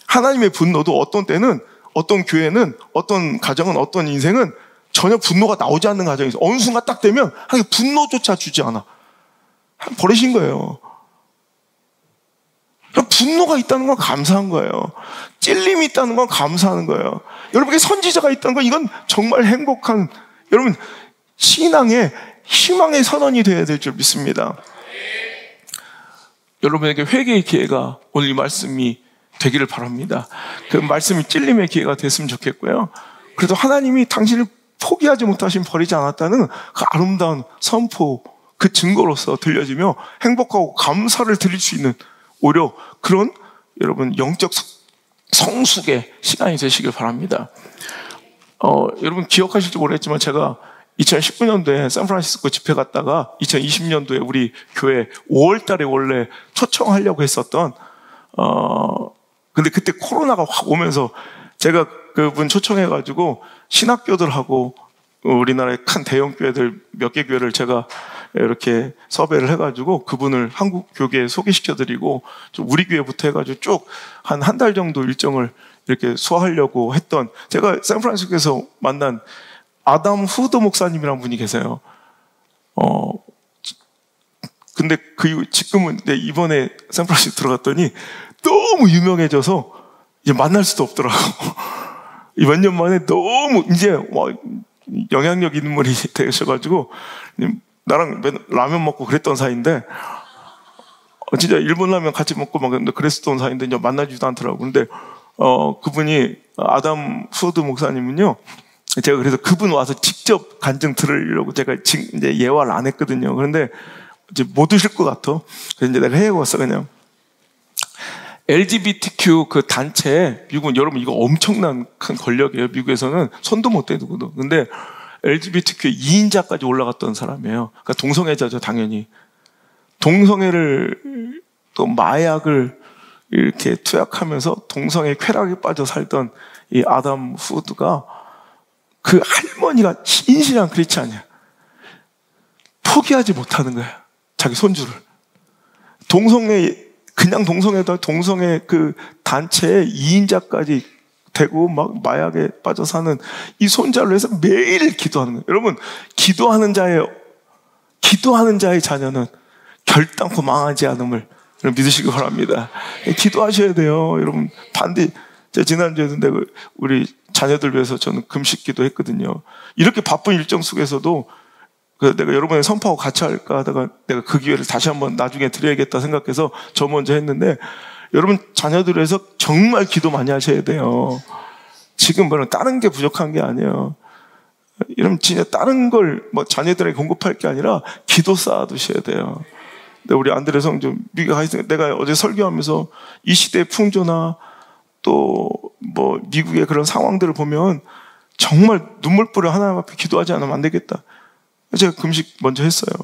하나님의 분노도 어떤 때는, 어떤 교회는, 어떤 가정은, 어떤 인생은 전혀 분노가 나오지 않는 가정이 있어요. 어느 순간 딱 되면 분노조차 주지 않아. 버리신 거예요. 분노가 있다는 건 감사한 거예요. 찔림이 있다는 건 감사하는 거예요. 여러분에게 선지자가 있다는 건 이건 정말 행복한, 여러분, 신앙의 희망의 선언이 되어야 될 줄 믿습니다. 여러분에게 회개의 기회가 오늘 이 말씀이 되기를 바랍니다. 그 말씀이 찔림의 기회가 됐으면 좋겠고요. 그래도 하나님이 당신을 포기하지 못하신, 버리지 않았다는 그 아름다운 선포, 그 증거로서 들려지며 행복하고 감사를 드릴 수 있는 오히려 그런, 여러분, 영적 성숙의 시간이 되시길 바랍니다. 여러분 기억하실지 모르겠지만 제가 2019년도에 샌프란시스코 집회 갔다가 2020년도에 우리 교회 5월 달에 원래 초청하려고 했었던, 근데 그때 코로나가 확 오면서 제가 그분 초청해가지고 신학교들하고 우리나라의 큰 대형 교회들 몇 개 교회를 제가 이렇게 섭외를 해가지고 그분을 한국 교계에 소개시켜드리고 좀 우리 교회부터 해가지고 쭉 한 달 정도 일정을 이렇게 소화하려고 했던, 제가 샌프란시스코에서 만난 아담 후드 목사님이라는 분이 계세요. 근데 지금은 이번에 샌프란시스코 들어갔더니 너무 유명해져서 이제 만날 수도 없더라고. 몇 년 만에 너무 이제 영향력 인물이 되셔가지고 나랑 라면 먹고 그랬던 사이인데 진짜 일본 라면 같이 먹고 막 그랬었던 사이인데 이제 만나지도 않더라고. 근데 그분이 아담 후드 목사님은요. 제가 그래서 그분 와서 직접 간증 들으려고 제가 이제 예화를 안 했거든요. 그런데 이제 못 오실 것 같아. 그래서 이제 내가 해왔어 그냥. LGBTQ 그 단체에 미국은 여러분 이거 엄청난 큰 권력이에요. 미국에서는 손도 못 대거든. 근데 LGBTQ 2인자까지 올라갔던 사람이에요. 그러니까 동성애자죠, 당연히. 동성애를 또 마약을 이렇게 투약하면서 동성애 쾌락에 빠져 살던 이 아담 후드가 그 할머니가 인신한 크리스찬이야. 포기하지 못하는 거야. 자기 손주를. 그냥 동성애 그 단체에 2인자까지 되고 막 마약에 빠져 사는 이 손자를 위해서 매일 기도하는 거예요. 여러분, 기도하는 자의 자녀는 결단코 망하지 않음을 믿으시기 바랍니다. 기도하셔야 돼요. 여러분, 제가 지난주에도 내가 우리 자녀들 위해서 저는 금식 기도했거든요. 이렇게 바쁜 일정 속에서도 내가 여러분의 선포하고 같이 할까 하다가 내가 그 기회를 다시 한번 나중에 드려야겠다 생각해서 저 먼저 했는데 여러분 자녀들 위해서 정말 기도 많이 하셔야 돼요. 지금 다른 게 부족한 게 아니에요. 여러분 진짜 다른 걸 자녀들에게 공급할 게 아니라 기도 쌓아두셔야 돼요. 우리 안드레 성좀 미국에 가 있으니까 내가 어제 설교하면서 이 시대의 풍조나 또 미국의 그런 상황들을 보면 정말 눈물뿌려 하나님 앞에 기도하지 않으면 안 되겠다. 제가 금식 먼저 했어요.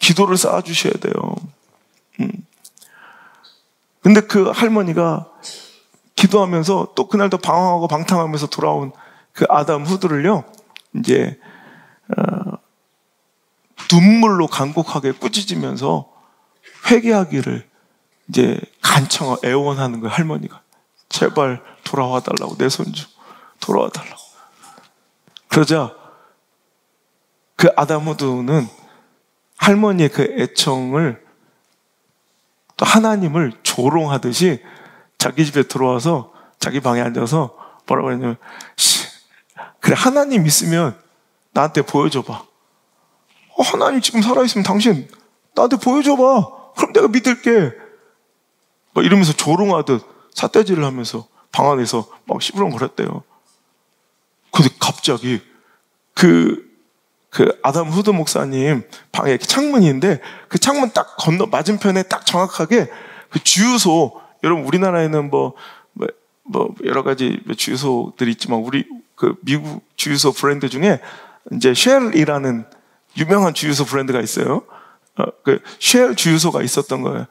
기도를 쌓아주셔야 돼요. 근데 그 할머니가 기도하면서 또 그날도 방황하고 방탕하면서 돌아온 그 아담 후드를요, 이제, 눈물로 간곡하게 꾸짖으면서 회개하기를 이제 애원하는 거예요, 할머니가. 제발 돌아와 달라고, 내 손주. 돌아와 달라고. 그러자 그 아담 후드는 할머니의 그 애청을 또 하나님을 조롱하듯이 자기 집에 들어와서 자기 방에 앉아서 뭐라고 했냐면, 그래, 하나님 있으면 나한테 보여줘봐. 하나님 지금 살아있으면 당신 나한테 보여줘봐. 그럼 내가 믿을게. 이러면서 조롱하듯 삿대질을 하면서 방 안에서 막 시부렁거렸대요. 근데 갑자기 그 아담 후드 목사님 방에 이렇게 창문이 있는데 그 창문 딱 맞은편에 딱 정확하게 그 주유소, 여러분 우리나라에는 여러 가지 주유소들이 있지만 그 미국 주유소 브랜드 중에 이제 쉘이라는 유명한 주유소 브랜드가 있어요. 그 쉘 주유소가 있었던 거예요.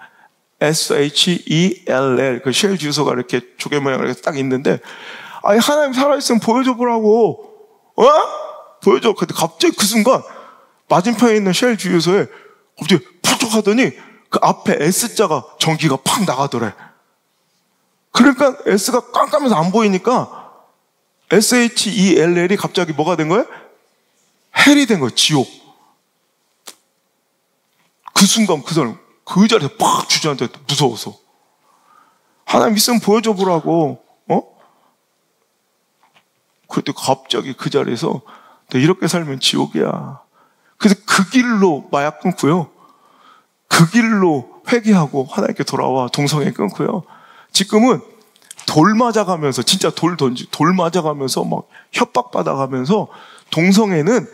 SHELL. 그 쉘 주유소가 이렇게 조개 모양으로 딱 있는데, 아니, 하나님 살아있으면 보여줘 보라고. 보여줘. 근데 갑자기 그 순간 맞은편에 있는 쉘 주유소에 갑자기 푸쩍 하더니 그 앞에 S자가 전기가 팍 나가더래. 그러니까 S가 깜깜해서 안 보이니까 SHELL이 갑자기 뭐가 된 거예요? 헬이 된 거예요. 지옥. 그 순간 그 사람 그 자리에서 팍 주저앉아 무서워서. 하나님 있으면 보여줘 보라고. 그때 갑자기 그 자리에서 너 이렇게 살면 지옥이야. 그래서 그 길로 마약 끊고요. 그 길로 회개하고 하나님께 돌아와 동성애 끊고요. 지금은 돌 맞아가면서, 진짜 돌 맞아가면서 막 협박받아가면서, 동성애는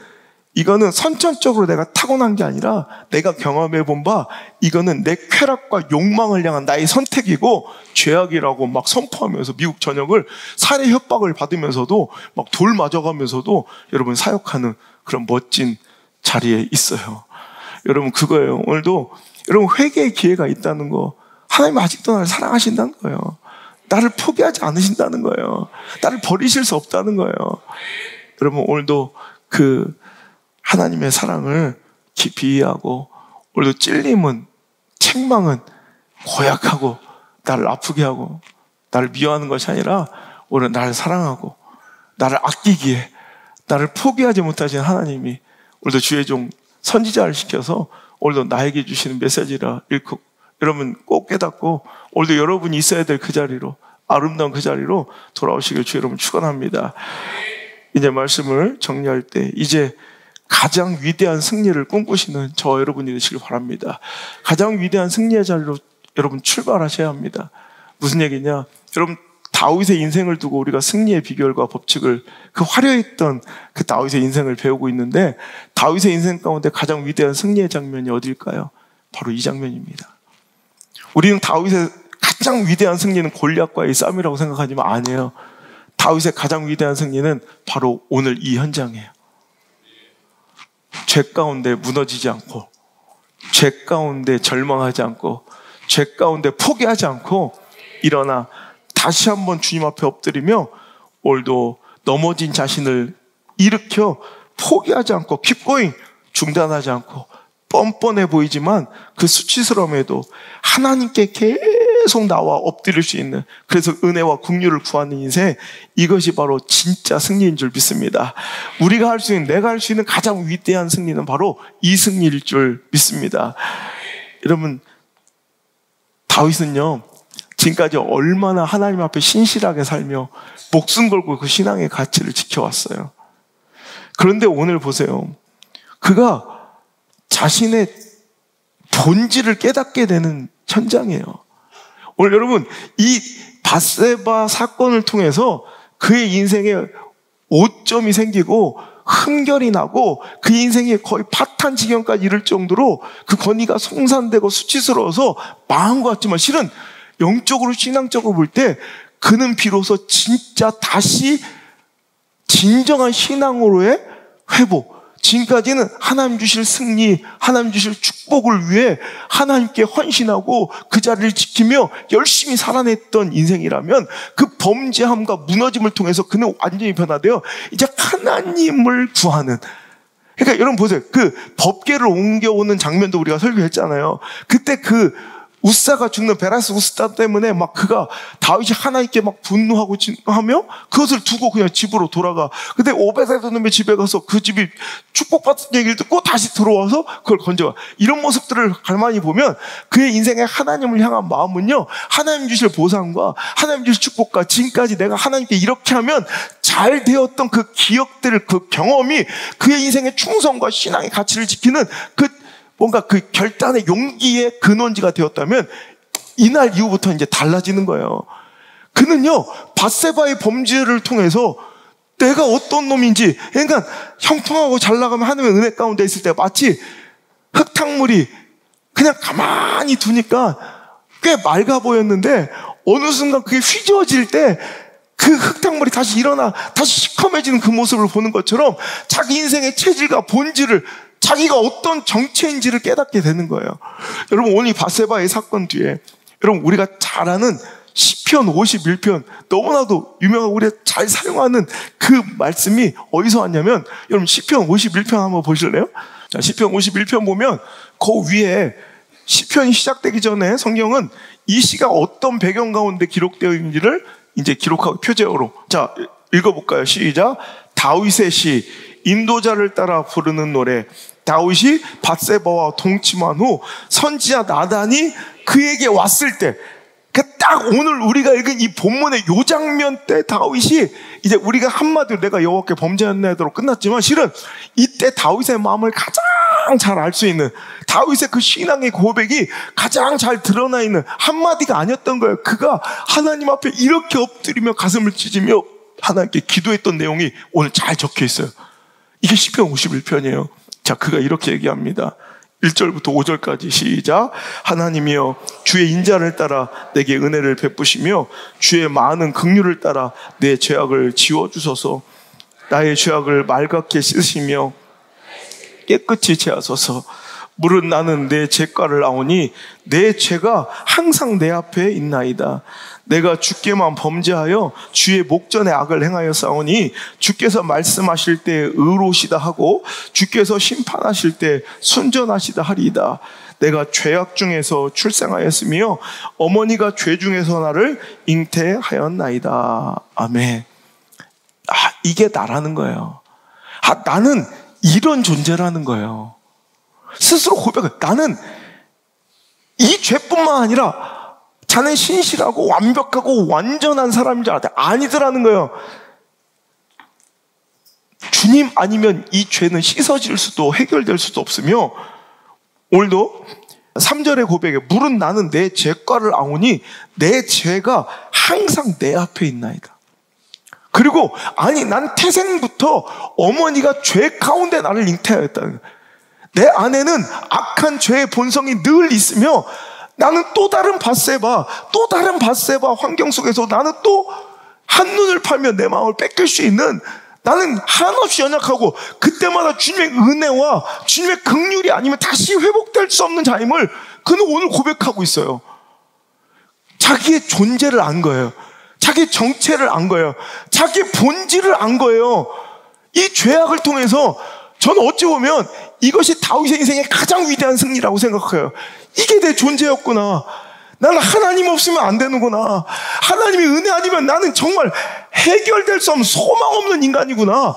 이거는 선천적으로 내가 타고난 게 아니라 내가 경험해본 바 이거는 내 쾌락과 욕망을 향한 나의 선택이고 죄악이라고 막 선포하면서 미국 전역을 살해 협박을 받으면서도 막 돌 맞아가면서도 여러분 사역하는 그런 멋진 자리에 있어요. 여러분 그거예요. 오늘도 여러분 회개의 기회가 있다는 거, 하나님 아직도 나를 사랑하신다는 거예요. 나를 포기하지 않으신다는 거예요. 나를 버리실 수 없다는 거예요. 여러분 오늘도 그 하나님의 사랑을 깊이 이해하고, 오늘도 찔림은, 책망은 고약하고 나를 아프게 하고 나를 미워하는 것이 아니라 오늘 나를 사랑하고 나를 아끼기에 나를 포기하지 못하신 하나님이 오늘도 주의 종 선지자를 시켜서 오늘도 나에게 주시는 메시지라 읽고, 여러분 꼭 깨닫고 오늘도 여러분이 있어야 될 그 자리로, 아름다운 그 자리로 돌아오시길 주 여러분 축원합니다. 이제 말씀을 정리할 때 이제 가장 위대한 승리를 꿈꾸시는 저 여러분이 되시길 바랍니다. 가장 위대한 승리의 자리로 여러분 출발하셔야 합니다. 무슨 얘기냐? 여러분 다윗의 인생을 두고 우리가 승리의 비결과 법칙을 그 화려했던 그 다윗의 인생을 배우고 있는데 다윗의 인생 가운데 가장 위대한 승리의 장면이 어딜까요? 바로 이 장면입니다. 우리는 다윗의 가장 위대한 승리는 골리앗과의 싸움이라고 생각하지만 아니에요. 다윗의 가장 위대한 승리는 바로 오늘 이 현장이에요. 죄 가운데 무너지지 않고, 죄 가운데 절망하지 않고, 죄 가운데 포기하지 않고 일어나 다시 한번 주님 앞에 엎드리며 오늘도 넘어진 자신을 일으켜 포기하지 않고 keep going, 중단하지 않고 뻔뻔해 보이지만 그 수치스러움에도 하나님께 계속 나와 엎드릴 수 있는, 그래서 은혜와 긍휼을 구하는 인생, 이것이 바로 진짜 승리인 줄 믿습니다. 우리가 할 수 있는, 내가 할 수 있는 가장 위대한 승리는 바로 이 승리일 줄 믿습니다. 여러분, 다윗은요 지금까지 얼마나 하나님 앞에 신실하게 살며 목숨 걸고 그 신앙의 가치를 지켜왔어요. 그런데 오늘 보세요. 그가 자신의 본질을 깨닫게 되는 현장이에요. 오늘 여러분, 이 밧세바 사건을 통해서 그의 인생에 오점이 생기고 흠결이 나고 그 인생이 거의 파탄 지경까지 이를 정도로 그 권위가 송산되고 수치스러워서 망한 것 같지만 실은 영적으로 신앙적으로 볼 때 그는 비로소 진짜 다시 진정한 신앙으로의 회복, 지금까지는 하나님 주실 승리, 하나님 주실 축복을 위해 하나님께 헌신하고 그 자리를 지키며 열심히 살아냈던 인생이라면 그 범죄함과 무너짐을 통해서 그는 완전히 변화되어 이제 하나님을 구하는, 그러니까 여러분 보세요. 그 법궤를 옮겨오는 장면도 우리가 설교했잖아요. 그때 그 우사가 죽는 베라스 우사 때문에 막 그가 다윗이 하나님께 막 분노하고 하며 그것을 두고 그냥 집으로 돌아가. 근데 오베데돔의 집에 가서 그 집이 축복받은 얘기를 듣고 다시 들어와서 그걸 건져가. 이런 모습들을 가만히 보면 그의 인생의 하나님을 향한 마음은요, 하나님 주실 보상과 하나님 주실 축복과 지금까지 내가 하나님께 이렇게 하면 잘 되었던 그 기억들, 그 경험이 그의 인생의 충성과 신앙의 가치를 지키는 그 뭔가 그 결단의 용기의 근원지가 되었다면 이날 이후부터 이제 달라지는 거예요. 그는요, 밧세바의 범죄를 통해서 내가 어떤 놈인지, 그러니까 형통하고 잘 나가면 하나님의 은혜 가운데 있을 때 마치 흙탕물이 그냥 가만히 두니까 꽤 맑아 보였는데 어느 순간 그게 휘저어질 때 그 흙탕물이 다시 일어나 다시 시커매지는 그 모습을 보는 것처럼 자기 인생의 체질과 본질을, 자기가 어떤 정체인지를 깨닫게 되는 거예요. 여러분, 오늘 이 밧세바의 사건 뒤에 여러분 우리가 잘 아는 시편 51편, 너무나도 유명하고 우리가 잘 사용하는 그 말씀이 어디서 왔냐면, 여러분 시편 51편 한번 보실래요? 자, 시편 51편 보면 그 위에 시편이 시작되기 전에 성경은 이 시가 어떤 배경 가운데 기록되어 있는지를 이제 기록하고 표제어로, 자 읽어볼까요? 시작. 다윗의 시, 인도자를 따라 부르는 노래. 다윗이 밧세바와 동침한 후 선지자 나단이 그에게 왔을 때, 딱 오늘 우리가 읽은 이 본문의 요 장면 때 다윗이 이제 우리가 한마디로 내가 여호와께 범죄했나이다로 끝났지만 실은 이때 다윗의 마음을 가장 잘 알 수 있는, 다윗의 그 신앙의 고백이 가장 잘 드러나 있는 한마디가 아니었던 거예요. 그가 하나님 앞에 이렇게 엎드리며 가슴을 찢으며 하나님께 기도했던 내용이 오늘 잘 적혀 있어요. 이게 시편 51편이에요. 자, 그가 이렇게 얘기합니다. 1절부터 5절까지 시작. 하나님이여, 주의 인자를 따라 내게 은혜를 베푸시며 주의 많은 긍휼을 따라 내 죄악을 지워주소서. 나의 죄악을 말갛게 씻으시며 깨끗이 제하소서. 물은 나는 내 죄가를 아오니 내 죄가 항상 내 앞에 있나이다. 내가 주께만 범죄하여 주의 목전에 악을 행하여 싸우니 주께서 말씀하실 때 의로우시다 하고 주께서 심판하실 때 순전하시다 하리이다. 내가 죄악 중에서 출생하였으며 어머니가 죄 중에서 나를 잉태하였나이다. 아멘. 이게 나라는 거예요. 나는 이런 존재라는 거예요. 스스로 고백해. 나는 이 죄뿐만 아니라 자네 신실하고 완벽하고 완전한 사람인 줄 알았대. 아니더라는 거예요. 주님 아니면 이 죄는 씻어질 수도 해결될 수도 없으며, 오늘도 3절의 고백에 물은 나는 내 죄과를 아오니 내 죄가 항상 내 앞에 있나이다. 그리고 아니 난 태생부터 어머니가 죄 가운데 나를 잉태하였다. 내 안에는 악한 죄의 본성이 늘 있으며 나는 또 다른 밧세바 환경 속에서 나는 또 한눈을 팔면 내 마음을 뺏길 수 있는, 나는 한없이 연약하고 그때마다 주님의 은혜와 주님의 긍휼이 아니면 다시 회복될 수 없는 자임을 그는 오늘 고백하고 있어요. 자기의 존재를 안 거예요. 자기 정체를 안 거예요. 자기 본질을 안 거예요. 이 죄악을 통해서 저는 어찌 보면 이것이 다윗의 인생의 가장 위대한 승리라고 생각해요. 이게 내 존재였구나. 나는 하나님 없으면 안 되는구나. 하나님의 은혜 아니면 나는 정말 해결될 수 없는 소망 없는 인간이구나.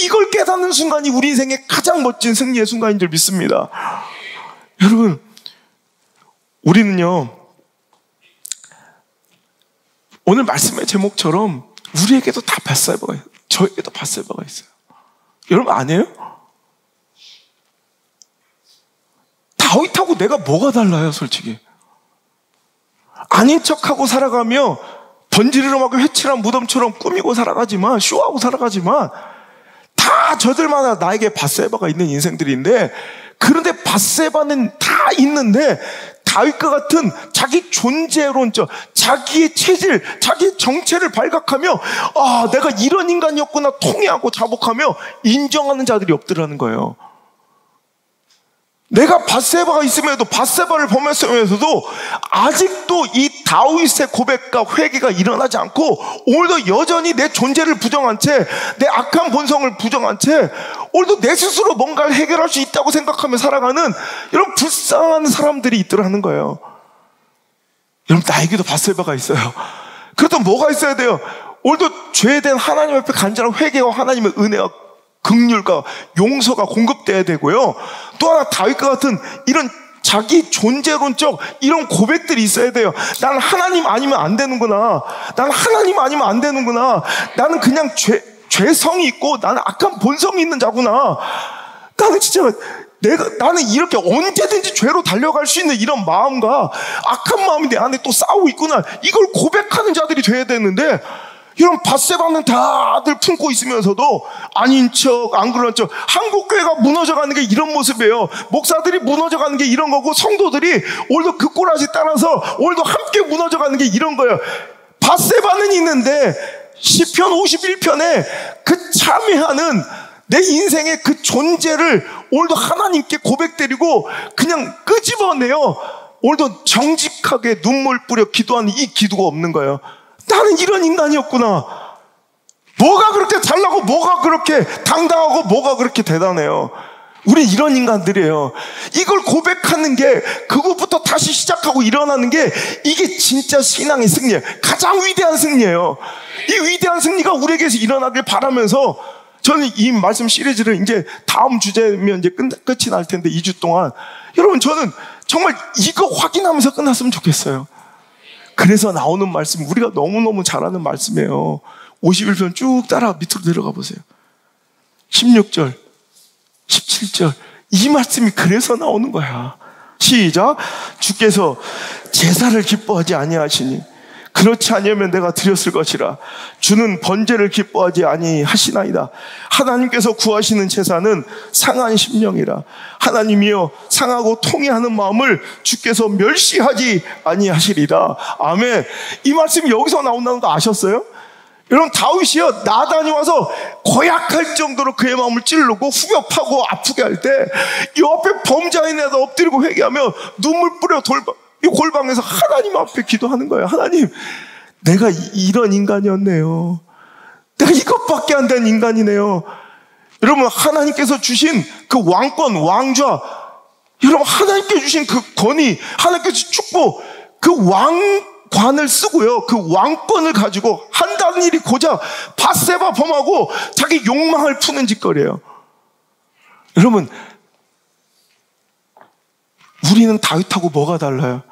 이걸 깨닫는 순간이 우리 인생의 가장 멋진 승리의 순간인 줄 믿습니다. 여러분, 우리는요, 오늘 말씀의 제목처럼 우리에게도 다 밧세바가 있어요. 저에게도 밧세바가 있어요. 여러분 아니에요? 다윗하고 내가 뭐가 달라요, 솔직히? 아닌 척하고 살아가며 번지르르하고 회칠한 무덤처럼 꾸미고 살아가지만, 쇼하고 살아가지만 다 저들마다 나에게 밧세바가 있는 인생들인데, 그런데 밧세바는 다 있는데 다윗과 같은 자기 존재론적, 자기의 체질, 자기 정체를 발각하며 아, 내가 이런 인간이었구나 통회하고 자복하며 인정하는 자들이 없더라는 거예요. 내가 밧세바가 있음에도, 밧세바를 범했으면서도 아직도 이 다윗의 고백과 회개가 일어나지 않고 오늘도 여전히 내 존재를 부정한 채, 내 악한 본성을 부정한 채 오늘도 내 스스로 뭔가를 해결할 수 있다고 생각하며 살아가는 이런 불쌍한 사람들이 있더라는 거예요. 여러분, 나에게도 밧세바가 있어요. 그렇다면 뭐가 있어야 돼요? 오늘도 죄에 대한 하나님 앞에 간절한 회개와 하나님의 은혜와 긍휼과 용서가 공급돼야 되고요. 또 하나 다윗과 같은 이런 자기 존재론적 이런 고백들이 있어야 돼요. 나는 하나님 아니면 안 되는구나. 나는 하나님 아니면 안 되는구나. 나는 그냥 죄성이 있고 나는 악한 본성이 있는 자구나. 나는 진짜 나는 이렇게 언제든지 죄로 달려갈 수 있는 이런 마음과 악한 마음이 내 안에 또 싸우고 있구나. 이걸 고백하는 자들이 돼야 되는데, 이런 밧세바는 다들 품고 있으면서도 아닌 척, 안 그런 척. 한국교회가 무너져가는 게 이런 모습이에요. 목사들이 무너져가는 게 이런 거고, 성도들이 오늘도 그 꼬라지 따라서 오늘도 함께 무너져가는 게 이런 거예요. 밧세바는 있는데 시편 51편에 그 참회하는 내 인생의 그 존재를 오늘도 하나님께 고백드리고 그냥 끄집어내요. 오늘도 정직하게 눈물 뿌려 기도하는 이 기도가 없는 거예요. 나는 이런 인간이었구나. 뭐가 그렇게 잘나고 뭐가 그렇게 당당하고 뭐가 그렇게 대단해요. 우리 이런 인간들이에요. 이걸 고백하는 게, 그것부터 다시 시작하고 일어나는 게 이게 진짜 신앙의 승리예요. 가장 위대한 승리예요. 이 위대한 승리가 우리에게서 일어나길 바라면서 저는 이 말씀 시리즈를 이제 다음 주제면 이제 끝이 날 텐데 2주 동안 여러분, 저는 정말 이거 확인하면서 끝났으면 좋겠어요. 그래서 나오는 말씀, 우리가 너무너무 잘 아는 말씀이에요. 51편 쭉 따라 밑으로 내려가 보세요. 16절, 17절. 이 말씀이 그래서 나오는 거야. 시작. 주께서 제사를 기뻐하지 아니하시니 그렇지 아니하면 내가 드렸을 것이라. 주는 번제를 기뻐하지 아니하시나이다. 하나님께서 구하시는 제사는 상한 심령이라. 하나님이여, 상하고 통회하는 마음을 주께서 멸시하지 아니하시리라. 아멘. 이 말씀이 여기서 나온다는 거 아셨어요? 여러분, 다윗이요, 나단이 와서 고약할 정도로 그의 마음을 찌르고 후벼파고 아프게 할 때 옆에 범죄인에다 엎드리고 회개하며 눈물 뿌려 이 골방에서 하나님 앞에 기도하는 거예요. 하나님, 내가 이런 인간이었네요. 내가 이것밖에 안 된 인간이네요. 여러분, 하나님께서 주신 그 왕권, 왕좌, 여러분, 하나님께 주신 그 권위, 하나님께서 축복, 그 왕관을 쓰고요, 그 왕권을 가지고 한다는 일이 고작 밧세바 범하고 자기 욕망을 푸는 짓거리예요. 여러분, 우리는 다윗하고 뭐가 달라요?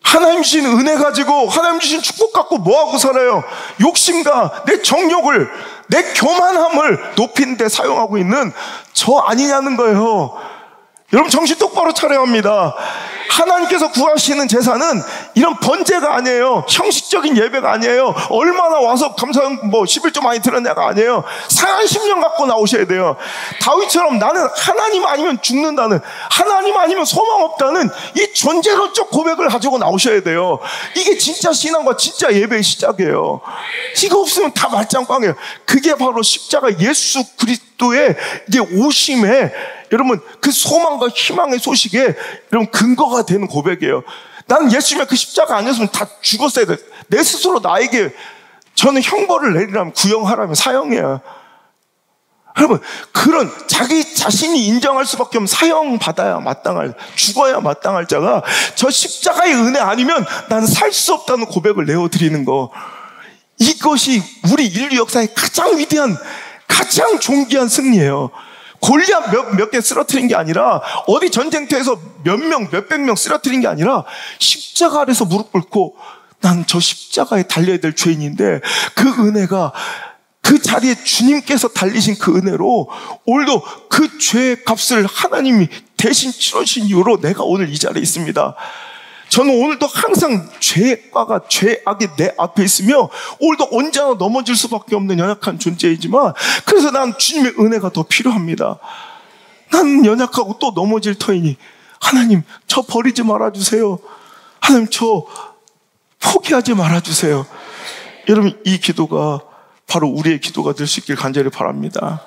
하나님 주신 은혜 가지고, 하나님 주신 축복 갖고 뭐하고 살아요? 욕심과 내 정욕을, 내 교만함을 높이는 데 사용하고 있는 저 아니냐는 거예요. 여러분 정신 똑바로 차려야 합니다. 하나님께서 구하시는 제사는 이런 번제가 아니에요. 형식적인 예배가 아니에요. 얼마나 와서 감사한 11조 많이 드렸냐가 아니에요. 상한 심령 갖고 나오셔야 돼요. 다윗처럼 나는 하나님 아니면 죽는다는, 하나님 아니면 소망 없다는 이 존재론적 고백을 가지고 나오셔야 돼요. 이게 진짜 신앙과 진짜 예배의 시작이에요. 이거 없으면 다 말짱꽝이에요. 그게 바로 십자가 예수 그리스도의 이제 오심에 여러분 그 소망과 희망의 소식에 여러분 근거가 되는 고백이에요. 나는 예수님의 그 십자가 아니었으면 다 죽었어야 돼. 내 스스로 나에게 저는 형벌을 내리라면 구형하라면 사형이야. 여러분 그런 자기 자신이 인정할 수밖에 없는 사형 받아야 마땅할, 죽어야 마땅할 자가 저 십자가의 은혜 아니면 나는 살 수 없다는 고백을 내어드리는 거, 이것이 우리 인류 역사의 가장 위대한, 가장 존귀한 승리예요. 골리앗 몇 개 쓰러뜨린 게 아니라, 어디 전쟁터에서 몇백 명 쓰러뜨린 게 아니라 십자가 아래서 무릎 꿇고 난 저 십자가에 달려야 될 죄인인데 그 은혜가, 그 자리에 주님께서 달리신 그 은혜로 오늘도 그 죄의 값을 하나님이 대신 치러주신 이유로 내가 오늘 이 자리에 있습니다. 저는 오늘도 항상 죄과가, 죄악이 내 앞에 있으며 오늘도 언제나 넘어질 수밖에 없는 연약한 존재이지만, 그래서 난 주님의 은혜가 더 필요합니다. 난 연약하고 또 넘어질 터이니 하나님 저 버리지 말아주세요. 하나님 저 포기하지 말아주세요. 여러분 이 기도가 바로 우리의 기도가 될 수 있길 간절히 바랍니다.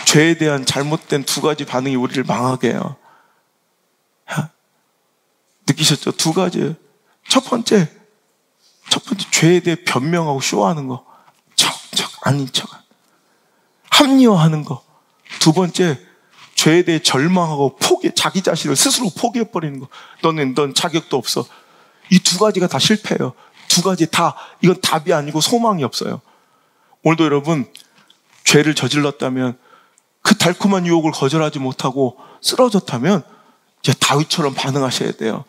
죄에 대한 잘못된 두 가지 반응이 우리를 망하게 해요. 느끼셨죠? 두 가지. 첫 번째 죄에 대해 변명하고 쇼하는 거, 아닌 척 합리화하는 거. 두 번째, 죄에 대해 절망하고 자기 자신을 스스로 포기해버리는 거. 넌 자격도 없어. 이 두 가지가 다 실패예요. 두 가지 다, 이건 답이 아니고 소망이 없어요. 오늘도 여러분 죄를 저질렀다면, 그 달콤한 유혹을 거절하지 못하고 쓰러졌다면 이제 다윗처럼 반응하셔야 돼요.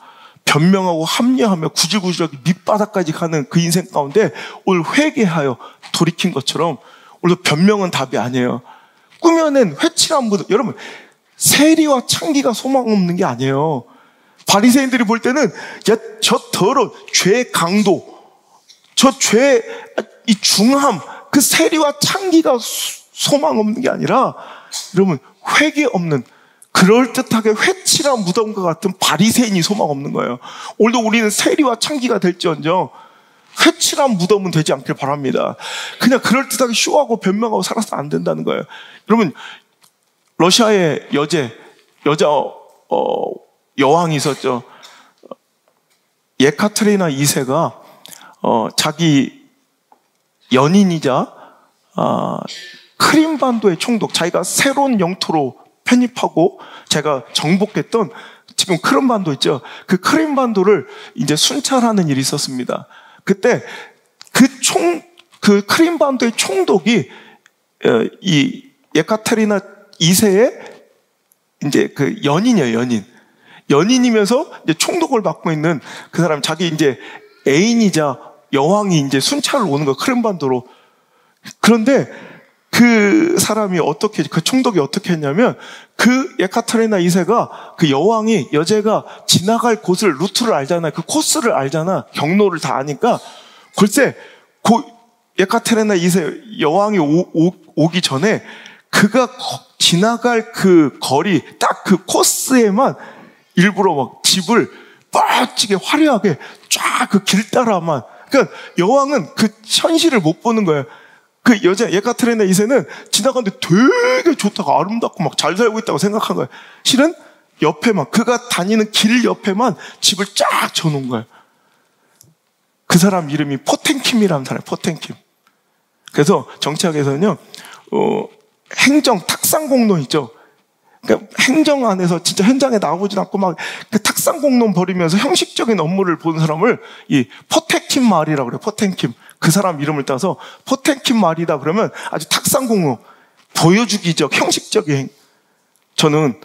변명하고 합리화하며 구질구질하게 밑바닥까지 가는 그 인생 가운데 오늘 회개하여 돌이킨 것처럼 오늘도 변명은 답이 아니에요. 꾸며낸 회칠한 무덤. 여러분 세리와 창기가 소망 없는 게 아니에요. 바리새인들이 볼 때는 저 더러운 죄의 강도, 저 죄의 이 중함, 그 세리와 창기가 소망 없는 게 아니라 여러분 회개 없는, 그럴듯하게 회칠한 무덤과 같은 바리새인이 소망 없는 거예요. 오늘도 우리는 세리와 창기가 될지언정 회칠한 무덤은 되지 않길 바랍니다. 그냥 그럴듯하게 쇼하고 변명하고 살아서 안 된다는 거예요. 여러분 러시아의 여자 여왕이 있었죠. 예카테리나 2세가 자기 연인이자 크림반도의 총독, 자기가 새로운 영토로 편입하고 제가 정복했던 지금 크림반도 있죠. 그 크림반도를 이제 순찰하는 일이 있었습니다. 그때 그 크림반도의 총독이 이 예카테리나 2세의 이제 그 연인이에요, 연인이면서 이제 총독을 맡고 있는 그 사람, 자기 이제 애인이자 여왕이 이제 순찰을 오는 거예요, 크림반도로. 그런데 그 사람이 그 총독이 어떻게 했냐면, 그 예카테리나 2세가 그 여제가 지나갈 곳을, 루트를 알잖아요. 그 코스를 알잖아. 경로를 다 아니까. 글쎄, 그 예카테리나 2세 여왕이 오기 전에 그가 지나갈 그 거리, 딱 그 코스에만 일부러 막 집을 멋지게 화려하게 쫙 그 길 따라만. 그러니까 여왕은 그 현실을 못 보는 거예요. 그 여자 예카테리나 2세는 지나가는데 되게 좋다고 아름답고 막 잘 살고 있다고 생각한 거예요. 실은 옆에만, 그가 다니는 길 옆에만 집을 쫙 져놓은 거예요. 그 사람 이름이 포텐킴이라는 사람이에요. 포텐킴. 그래서 정치학에서는요, 행정 탁상공론 있죠. 그러니까 행정 안에서 진짜 현장에 나오진 않고 막 그 탁상공론 벌이면서 형식적인 업무를 보는 사람을 이 포텐킴 말이라고 그래요. 포텐킴. 그 사람 이름을 따서 포텐킴 말이다 그러면 아주 탁상공론, 보여주기적, 형식적인. 저는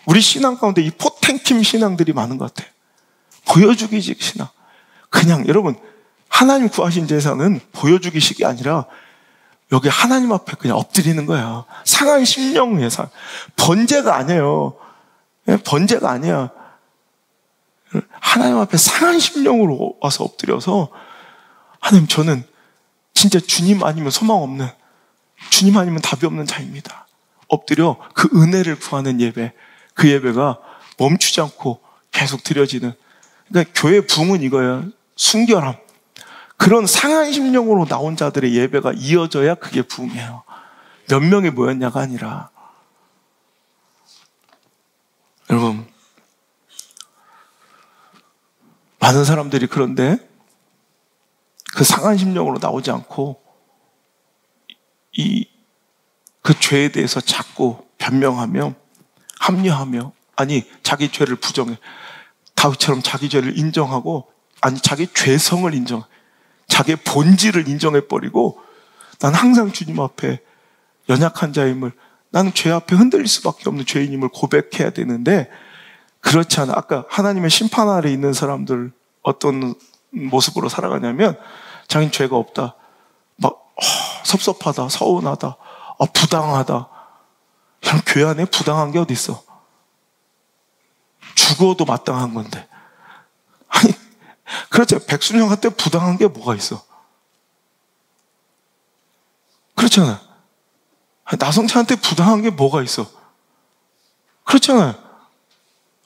우리 신앙 가운데 이 포텐킴 신앙들이 많은 것 같아요. 보여주기적 신앙. 그냥 여러분 하나님 구하신 제사는 보여주기식이 아니라 여기 하나님 앞에 그냥 엎드리는 거야. 상한 심령 예산. 번제가 아니에요. 번제가 아니야. 하나님 앞에 상한 심령으로 와서 엎드려서, 하나님, 저는 진짜 주님 아니면 소망 없는, 주님 아니면 답이 없는 자입니다. 엎드려 그 은혜를 구하는 예배, 그 예배가 멈추지 않고 계속 드려지는, 그러니까 교회 부흥은 이거예요. 순결함. 그런 상한 심령으로 나온 자들의 예배가 이어져야 그게 부흥이에요. 몇 명이 모였냐가 아니라. 여러분, 많은 사람들이 그런데 그 상한 심령으로 나오지 않고 그 죄에 대해서 자꾸 변명하며 합리하며, 아니 자기 죄를 부정해. 다윗처럼 자기 죄를 인정하고, 아니 자기 죄성을 인정, 자기의 본질을 인정해버리고, 난 항상 주님 앞에 연약한 자임을, 나는 죄 앞에 흔들릴 수밖에 없는 죄인임을 고백해야 되는데, 그렇지 않아. 아까 하나님의 심판 아래 있는 사람들 어떤 모습으로 살아가냐면, 자기는 죄가 없다, 막 섭섭하다, 서운하다, 부당하다. 그럼 교회 안에 부당한 게 어디 있어? 죽어도 마땅한 건데. 아니, 그렇죠. 백순영한테 부당한 게 뭐가 있어? 그렇잖아요. 나성찬한테 부당한 게 뭐가 있어? 그렇잖아요.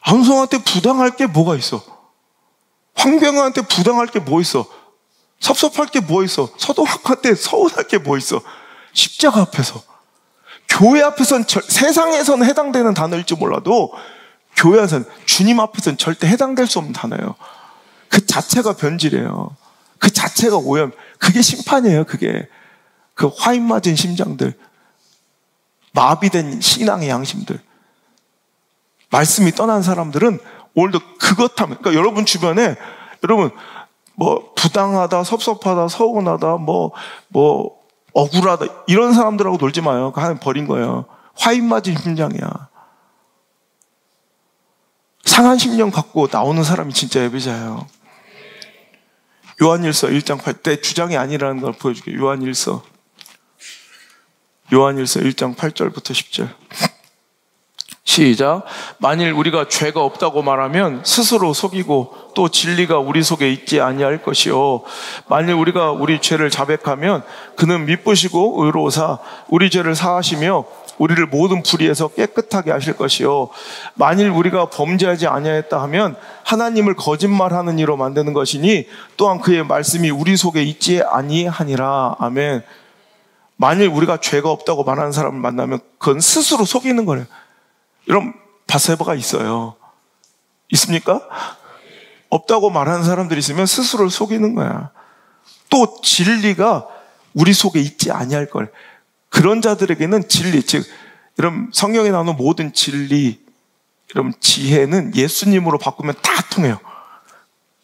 암송한테 부당할 게 뭐가 있어? 황병호한테 부당할 게 뭐 있어? 섭섭할 게 뭐 있어? 서동학한테 서운할 게 뭐 있어? 십자가 앞에서. 교회 앞에서는 세상에서는 해당되는 단어일지 몰라도 교회에서는, 주님 앞에서는 절대 해당될 수 없는 단어예요. 그 자체가 변질이에요. 그 자체가 오염. 그게 심판이에요. 그게 그 화인 맞은 심장들, 마비된 신앙의 양심들, 말씀이 떠난 사람들은 오늘도 그것 하면, 그러니까 여러분 주변에, 여러분 뭐 부당하다, 섭섭하다, 서운하다, 뭐 억울하다, 이런 사람들하고 놀지 마요. 그거 하나님 버린 거예요. 화인 맞은 심장이야. 상한 심령 갖고 나오는 사람이 진짜 예배자예요. 요한일서 1장 8, 내 주장이 아니라는 걸 보여줄게요. 요한일서 1장 8절부터 10절. 시작. 만일 우리가 죄가 없다고 말하면 스스로 속이고 또 진리가 우리 속에 있지 아니할 것이요, 만일 우리가 우리 죄를 자백하면 그는 미쁘시고 의로우사 우리 죄를 사하시며 우리를 모든 불의에서 깨끗하게 하실 것이요, 만일 우리가 범죄하지 아니하였다 하면 하나님을 거짓말하는 이로 만드는 것이니 또한 그의 말씀이 우리 속에 있지 아니하니라. 아멘. 만일 우리가 죄가 없다고 말하는 사람을 만나면 그건 스스로 속이는 거예요. 이런 바세바가 있어요. 있습니까? 없다고 말하는 사람들이 있으면 스스로를 속이는 거야. 또 진리가 우리 속에 있지 아니할 걸. 그런 자들에게는 진리, 즉 이런 성경에 나오는 모든 진리, 이런 지혜는 예수님으로 바꾸면 다 통해요.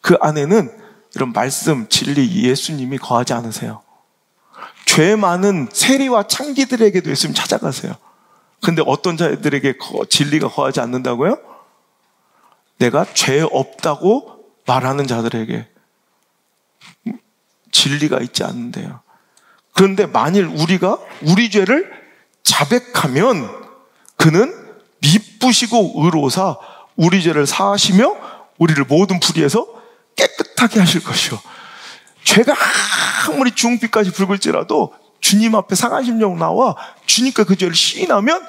그 안에는 이런 말씀, 진리, 예수님이 거하지 않으세요. 죄 많은 세리와 창기들에게도 예수님 찾아가세요. 근데 어떤 자들에게 진리가 거하지 않는다고요? 내가 죄 없다고 말하는 자들에게 진리가 있지 않는데요. 그런데 만일 우리가 우리 죄를 자백하면 그는 미쁘시고 의로우사 우리 죄를 사하시며 우리를 모든 불의에서 깨끗하게 하실 것이요. 죄가 아무리 주홍빛까지 붉을지라도 주님 앞에 상한 심령으로 나와 주님께 그 죄를 시인하면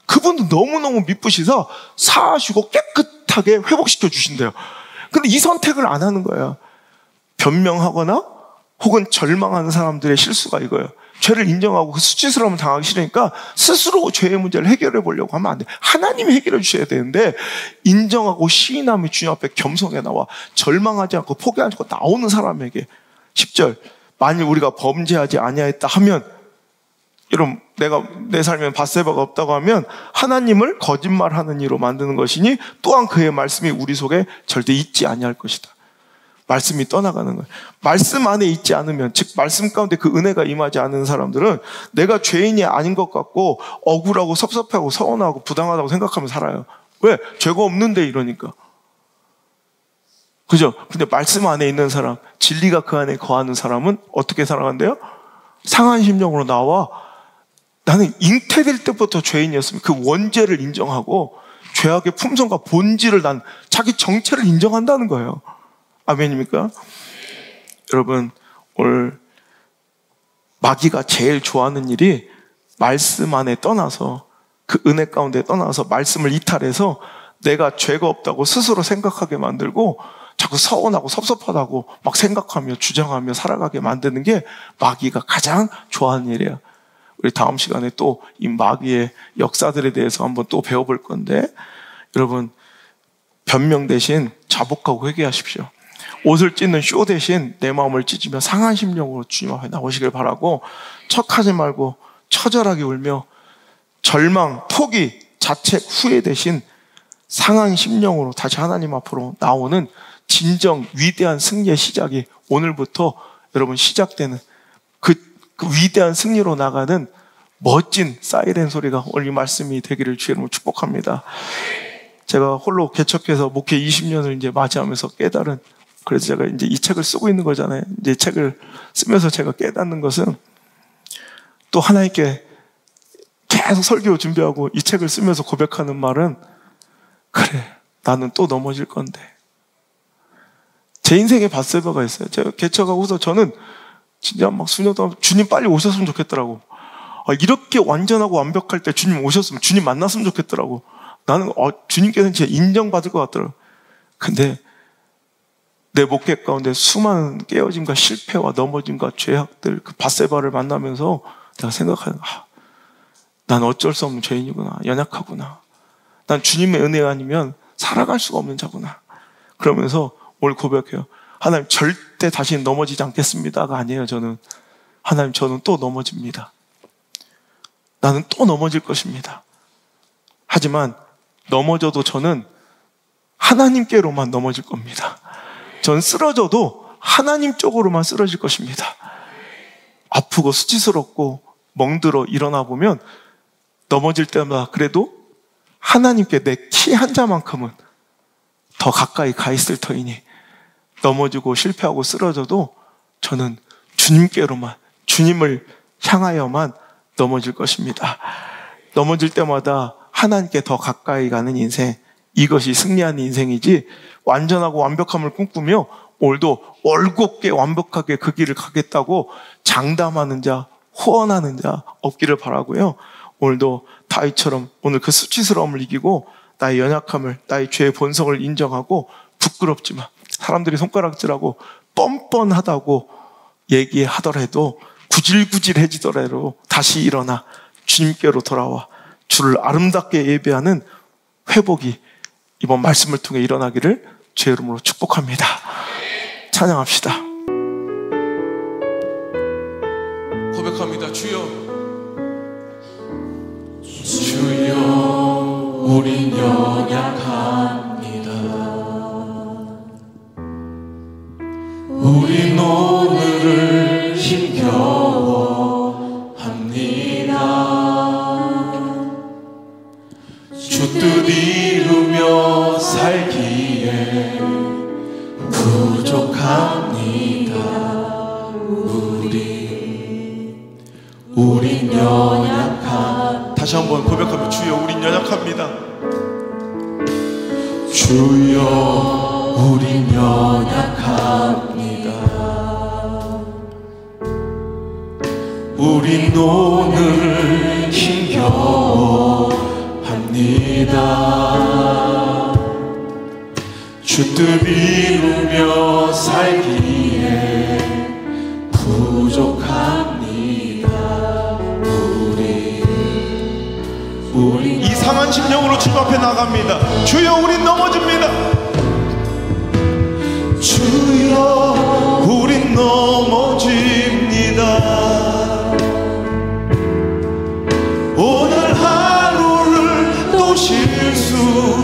그분도 너무너무 미쁘시서 사하시고 깨끗하게 회복시켜 주신대요. 근데 이 선택을 안 하는 거예요. 변명하거나 혹은 절망하는 사람들의 실수가 이거예요. 죄를 인정하고 그 수치스러움을 당하기 싫으니까 스스로 죄의 문제를 해결해 보려고 하면 안 돼요. 하나님이 해결해 주셔야 되는데, 인정하고 시인하며 주님 앞에 겸손하게 나와 절망하지 않고 포기하지 않고 나오는 사람에게 10절, 만일 우리가 범죄하지 아니하였다 하면, 여러분 내가 내 삶에 바세바가 없다고 하면 하나님을 거짓말하는 이로 만드는 것이니 또한 그의 말씀이 우리 속에 절대 있지 아니할 것이다. 말씀이 떠나가는 거예요. 말씀 안에 있지 않으면, 즉 말씀 가운데 그 은혜가 임하지 않는 사람들은 내가 죄인이 아닌 것 같고 억울하고 섭섭하고 서운하고 부당하다고 생각하며 살아요. 왜? 죄가 없는데 이러니까. 그죠? 근데 말씀 안에 있는 사람, 진리가 그 안에 거하는 사람은 어떻게 살아간대요? 상한 심령으로 나와 나는 잉태될 때부터 죄인이었으면 그 원죄를 인정하고 죄악의 품성과 본질을 난 자기 정체를 인정한다는 거예요. 아멘입니까? 여러분, 오늘 마귀가 제일 좋아하는 일이 말씀 안에 떠나서 그 은혜 가운데 떠나서 말씀을 이탈해서 내가 죄가 없다고 스스로 생각하게 만들고 자꾸 서운하고 섭섭하다고 막 생각하며 주장하며 살아가게 만드는 게 마귀가 가장 좋아하는 일이에요. 우리 다음 시간에 또 이 마귀의 역사들에 대해서 한번 또 배워볼 건데, 여러분, 변명 대신 자복하고 회개하십시오. 옷을 찢는 쇼 대신 내 마음을 찢으며 상한 심령으로 주님 앞에 나오시길 바라고, 척하지 말고 처절하게 울며 절망, 포기, 자책, 후회 대신 상한 심령으로 다시 하나님 앞으로 나오는 진정 위대한 승리의 시작이 오늘부터 여러분 시작되는 그 위대한 승리로 나가는 멋진 사이렌 소리가 오늘 이 말씀이 되기를 주의 이름으로 축복합니다. 제가 홀로 개척해서 목회 20년을 이제 맞이하면서 깨달은, 그래서 제가 이제 이 책을 쓰고 있는 거잖아요. 이제 이 책을 쓰면서 제가 깨닫는 것은, 또 하나님께 계속 설교 준비하고 이 책을 쓰면서 고백하는 말은, 그래, 나는 또 넘어질 건데. 제 인생에 밧세바가 있어요. 제가 개척하고서 저는 진짜 막 수년 동안 주님 빨리 오셨으면 좋겠더라고. 이렇게 완전하고 완벽할 때 주님 오셨으면, 주님 만났으면 좋겠더라고. 나는 주님께서는 진짜 인정받을 것 같더라고. 근데 내 목회 가운데 수많은 깨어짐과 실패와 넘어짐과 죄악들, 그 밧세바를 만나면서 내가 생각하는, 난 어쩔 수 없는 죄인이구나. 연약하구나. 난 주님의 은혜 아니면 살아갈 수가 없는 자구나. 그러면서 오늘 고백해요. 하나님, 절대 다시는 넘어지지 않겠습니다가 아니에요. 저는, 하나님, 저는 또 넘어집니다. 나는 또 넘어질 것입니다. 하지만 넘어져도 저는 하나님께로만 넘어질 겁니다. 전 쓰러져도 하나님 쪽으로만 쓰러질 것입니다. 아프고 수치스럽고 멍들어 일어나 보면 넘어질 때마다 그래도 하나님께 내 키 한 자만큼은 더 가까이 가 있을 터이니, 넘어지고 실패하고 쓰러져도 저는 주님께로만, 주님을 향하여만 넘어질 것입니다. 넘어질 때마다 하나님께 더 가까이 가는 인생, 이것이 승리하는 인생이지, 완전하고 완벽함을 꿈꾸며 오늘도 올곧게 완벽하게 그 길을 가겠다고 장담하는 자, 호언하는 자 없기를 바라고요. 오늘도 다윗처럼 오늘 그 수치스러움을 이기고 나의 연약함을, 나의 죄의 본성을 인정하고, 부끄럽지만 사람들이 손가락질하고 뻔뻔하다고 얘기하더라도, 구질구질해지더라도 다시 일어나 주님께로 돌아와 주를 아름답게 예배하는 회복이 이번 말씀을 통해 일어나기를 주의 이름으로 축복합니다. 찬양합시다. 고백합니다. 주여, 주여, 우린 연약합니다. 우린 오늘을 힘겨워 합니다. 주 뜻 이루며 살기에 부족합니다. 우린 연약합니다. 다시 한번 고백하며, 주여, 우린 연약합니다. 주여, 우린 연약합니다. 우린 오늘 힘겨워 합니다. 주 뜻 이루며 살기에 부족합니다. 우리 이상한 심령으로 주님 앞에 나갑니다. 주여, 우린 넘어집니다. 주여, 우린 넘어집니다. 오늘 하루를 또 실수합니다.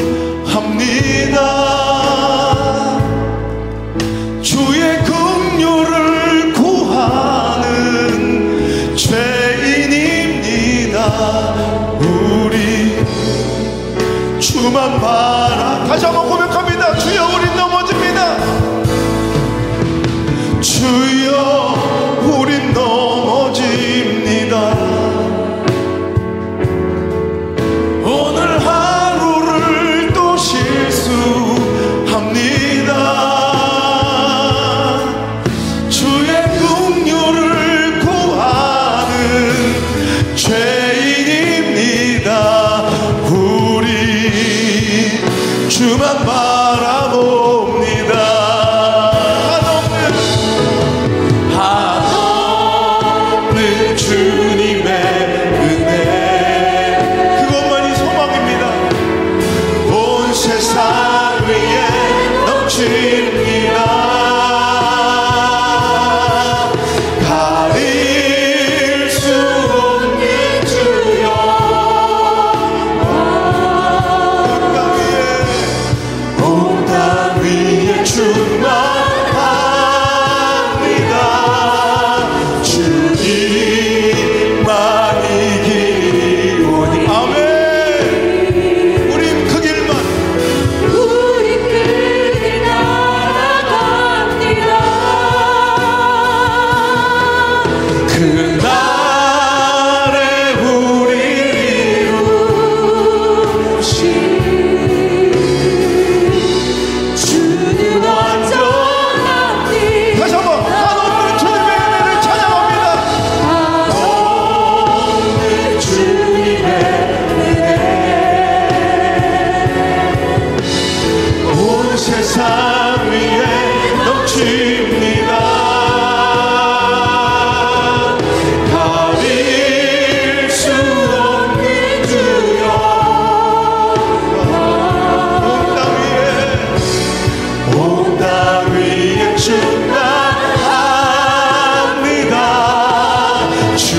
주의 긍휼을 구하는 죄인입니다. 우리 주만 바라. 다시 한번 고백합니다. 주여, 우린 넘어집니다.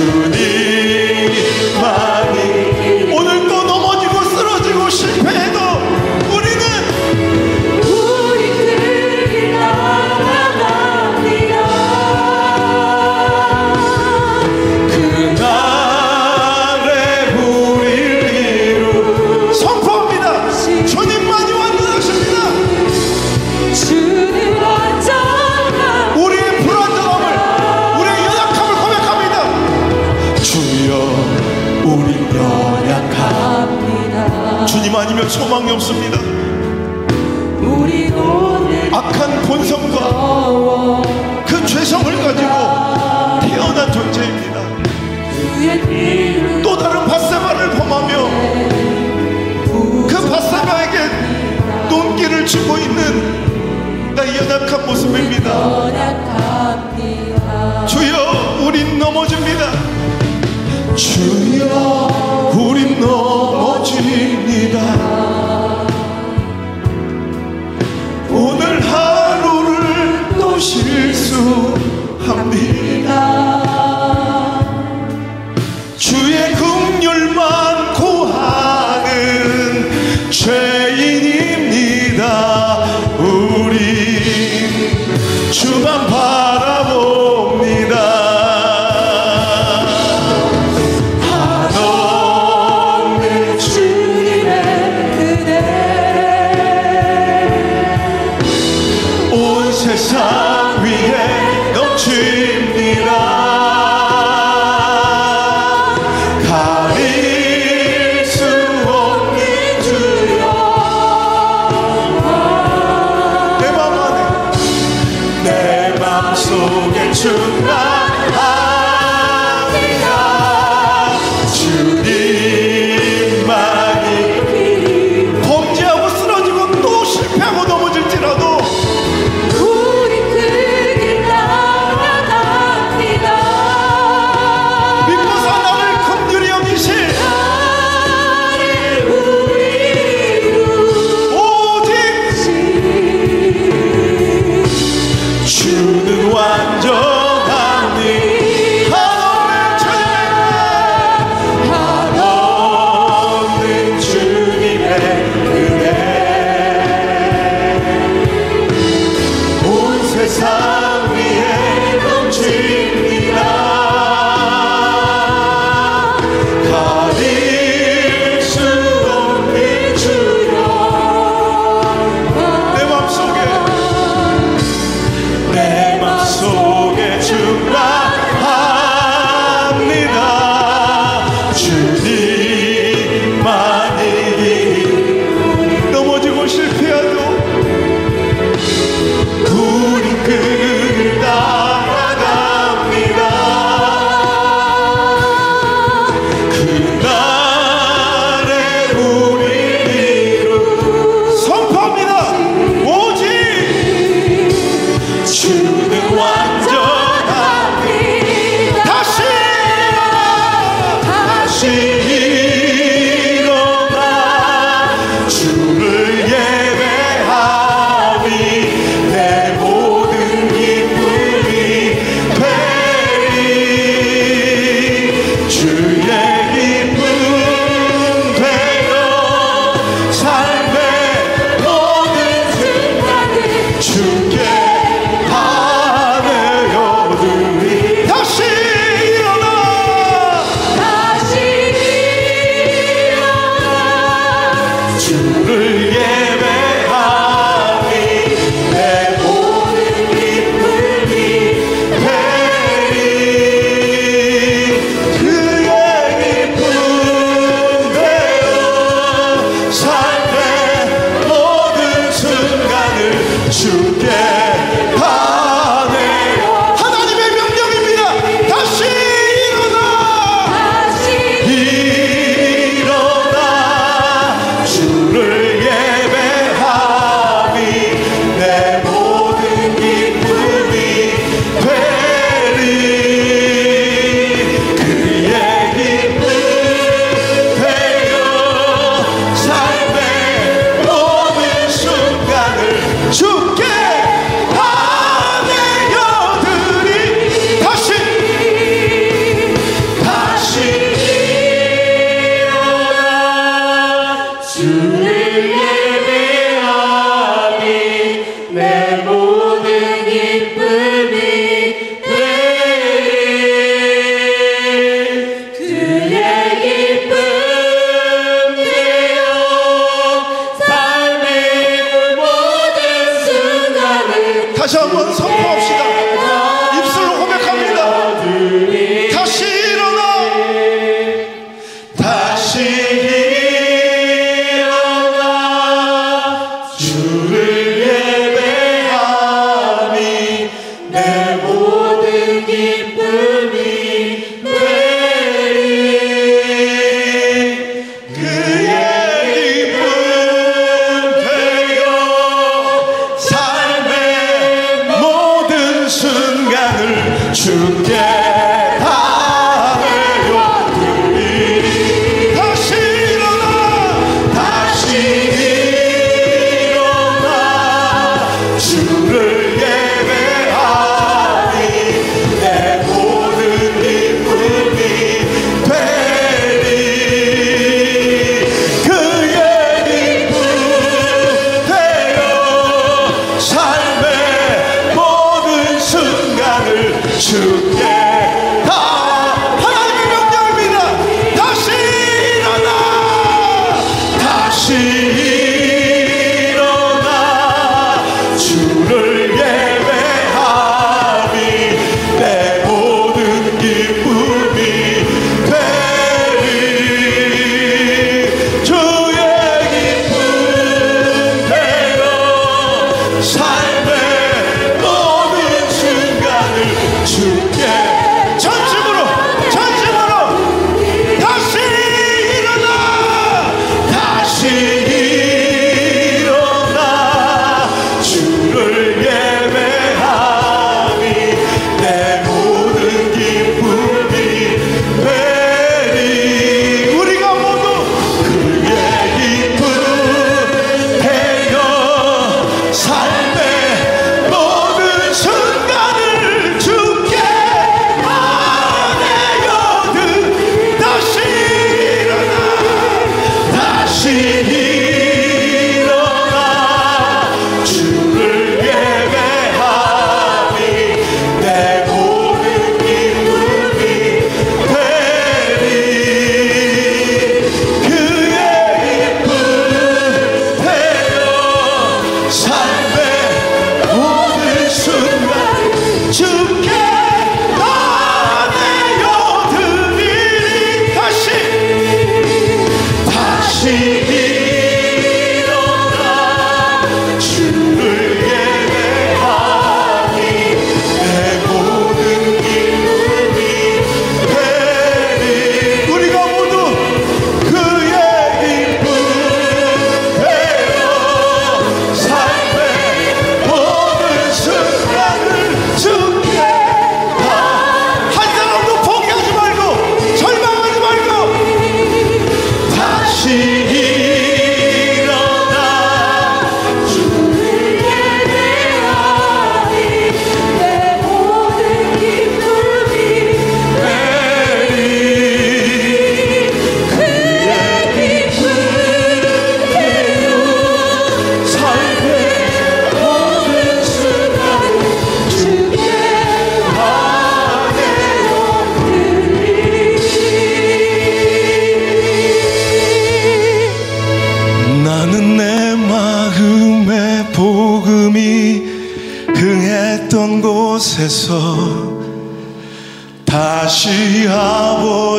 주님만이. 오늘 또 넘어지고 쓰러지고 실패해도 우리는 우리 길 나아갑니다. 그날의 우리를 이루 선포합니다. 주님만이 완전하십니다. 주님 완전한 우리의 불완전함을, 우리의 연약함을 고백합니다. 주여 우리 연약합니다. 주님 아니면 소망이 없습니다. 우리 오늘 악한 본성과 그 죄성을 가지고 태어난 존재입니다. 또 다른 밧세바를 범하며 그 밧세바에게 눈길을 주고 있는 나의 연약한 모습입니다. 주여 우린 넘어집니다. 주여 우린 넘어집니다. 오늘 하루를 또 실수합니다. 주의 긍휼만 구하는 죄인입니다. 우리 주만 바라봅니다.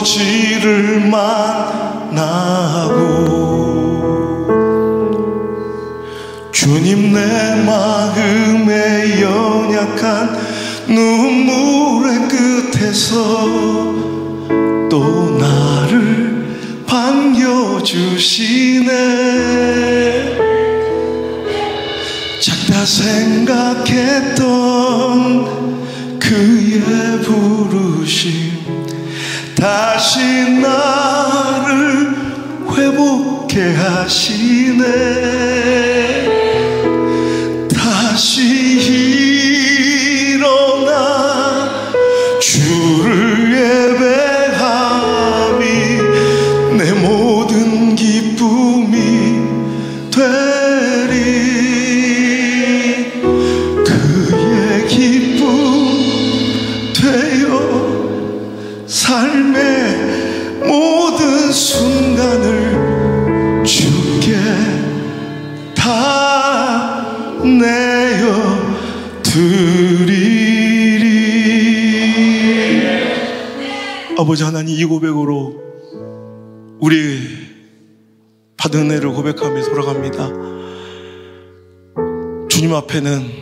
아버지를 만나고 주님 내 마음의 연약한 눈물의 끝에서 또 나를 반겨주시네. 작다 생각했던 그의 부르심 다시 나를 회복해 하시네. 다시 일어나 주를 예배함이 내 모든 기쁨이 되리. 그의 기쁨 되어 삶의 모든 순간을 주께 다 내어 드리리. 아버지 하나님, 이 고백으로 우리 받은 은혜를 고백하며 돌아갑니다. 주님 앞에는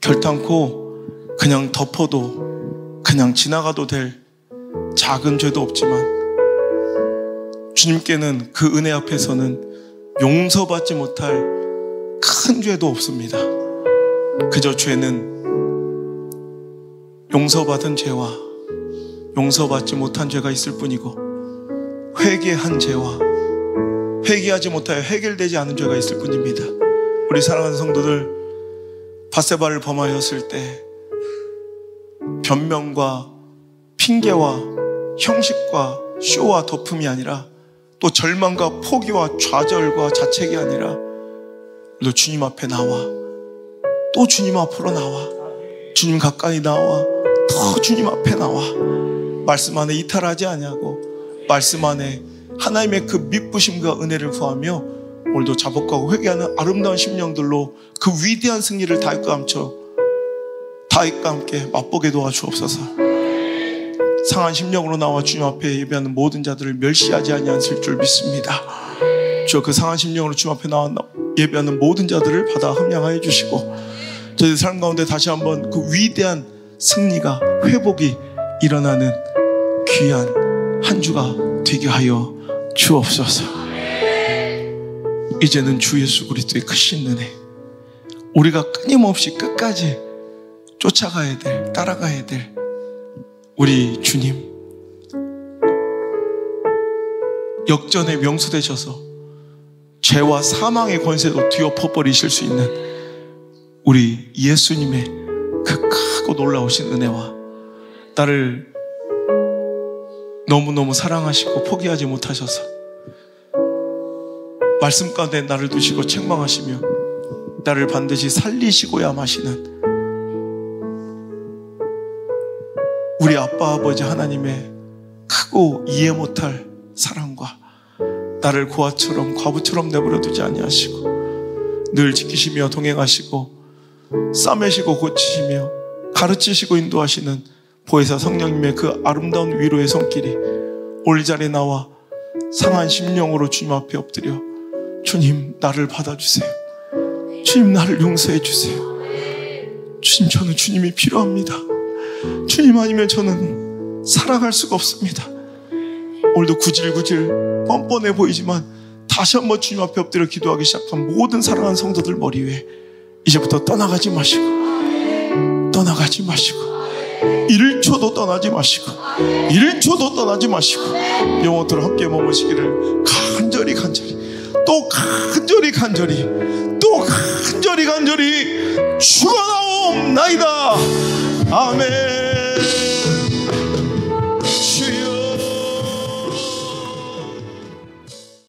결탄코 그냥 덮어도 그냥 지나가도 될 작은 죄도 없지만 주님께는 그 은혜 앞에서는 용서받지 못할 큰 죄도 없습니다. 그저 죄는 용서받은 죄와 용서받지 못한 죄가 있을 뿐이고 회개한 죄와 회개하지 못하여 해결되지 않은 죄가 있을 뿐입니다. 우리 사랑하는 성도들, 밧세바를 범하였을 때 변명과 핑계와 형식과 쇼와 덮음이 아니라 또 절망과 포기와 좌절과 자책이 아니라 너 주님 앞에 나와, 또 주님 앞으로 나와, 주님 가까이 나와, 더 주님 앞에 나와. 말씀 안에 이탈하지 아니하고 말씀 안에 하나님의 그 미쁘심과 은혜를 구하며 오늘도 자복하고 회개하는 아름다운 심령들로 그 위대한 승리를 다윗과 함께 맛보게 도와주옵소서. 상한 심령으로 나와 주님 앞에 예배하는 모든 자들을 멸시하지 아니하실 줄 믿습니다. 주여, 그 상한 심령으로 주님 앞에 나와 예배하는 모든 자들을 받아 함양하여 주시고 저희들 삶 가운데 다시 한번 그 위대한 승리가, 회복이 일어나는 귀한 한 주가 되게 하여 주옵소서. 이제는 주 예수 그리스도의 크신 은혜, 우리가 끊임없이 끝까지 쫓아가야 될, 따라가야 될 우리 주님, 역전의 명수 되셔서 죄와 사망의 권세도 뒤엎어버리실 수 있는 우리 예수님의 그 크고 놀라우신 은혜와 나를 너무너무 사랑하시고 포기하지 못하셔서 말씀 가운데 나를 두시고 책망하시며 나를 반드시 살리시고야 마시는 우리 아빠 아버지 하나님의 크고 이해 못할 사랑과 나를 고아처럼 과부처럼 내버려 두지 아니하시고 늘 지키시며 동행하시고 싸매시고 고치시며 가르치시고 인도하시는 보혜사 성령님의 그 아름다운 위로의 손길이 오늘 자리에 나와 상한 심령으로 주님 앞에 엎드려 주님, 나를 받아주세요. 주님, 나를 용서해 주세요. 주님, 저는 주님이 필요합니다. 주님 아니면 저는 살아갈 수가 없습니다. 오늘도 구질구질 뻔뻔해 보이지만 다시 한번 주님 앞에 엎드려 기도하기 시작한 모든 사랑하는 성도들 머리 위에 이제부터 떠나가지 마시고 1초도 떠나지 마시고 1초도 떠나지 마시고 영원토록 함께 머무시기를 간절히 또 간절히 축원하옵나이다. 아멘.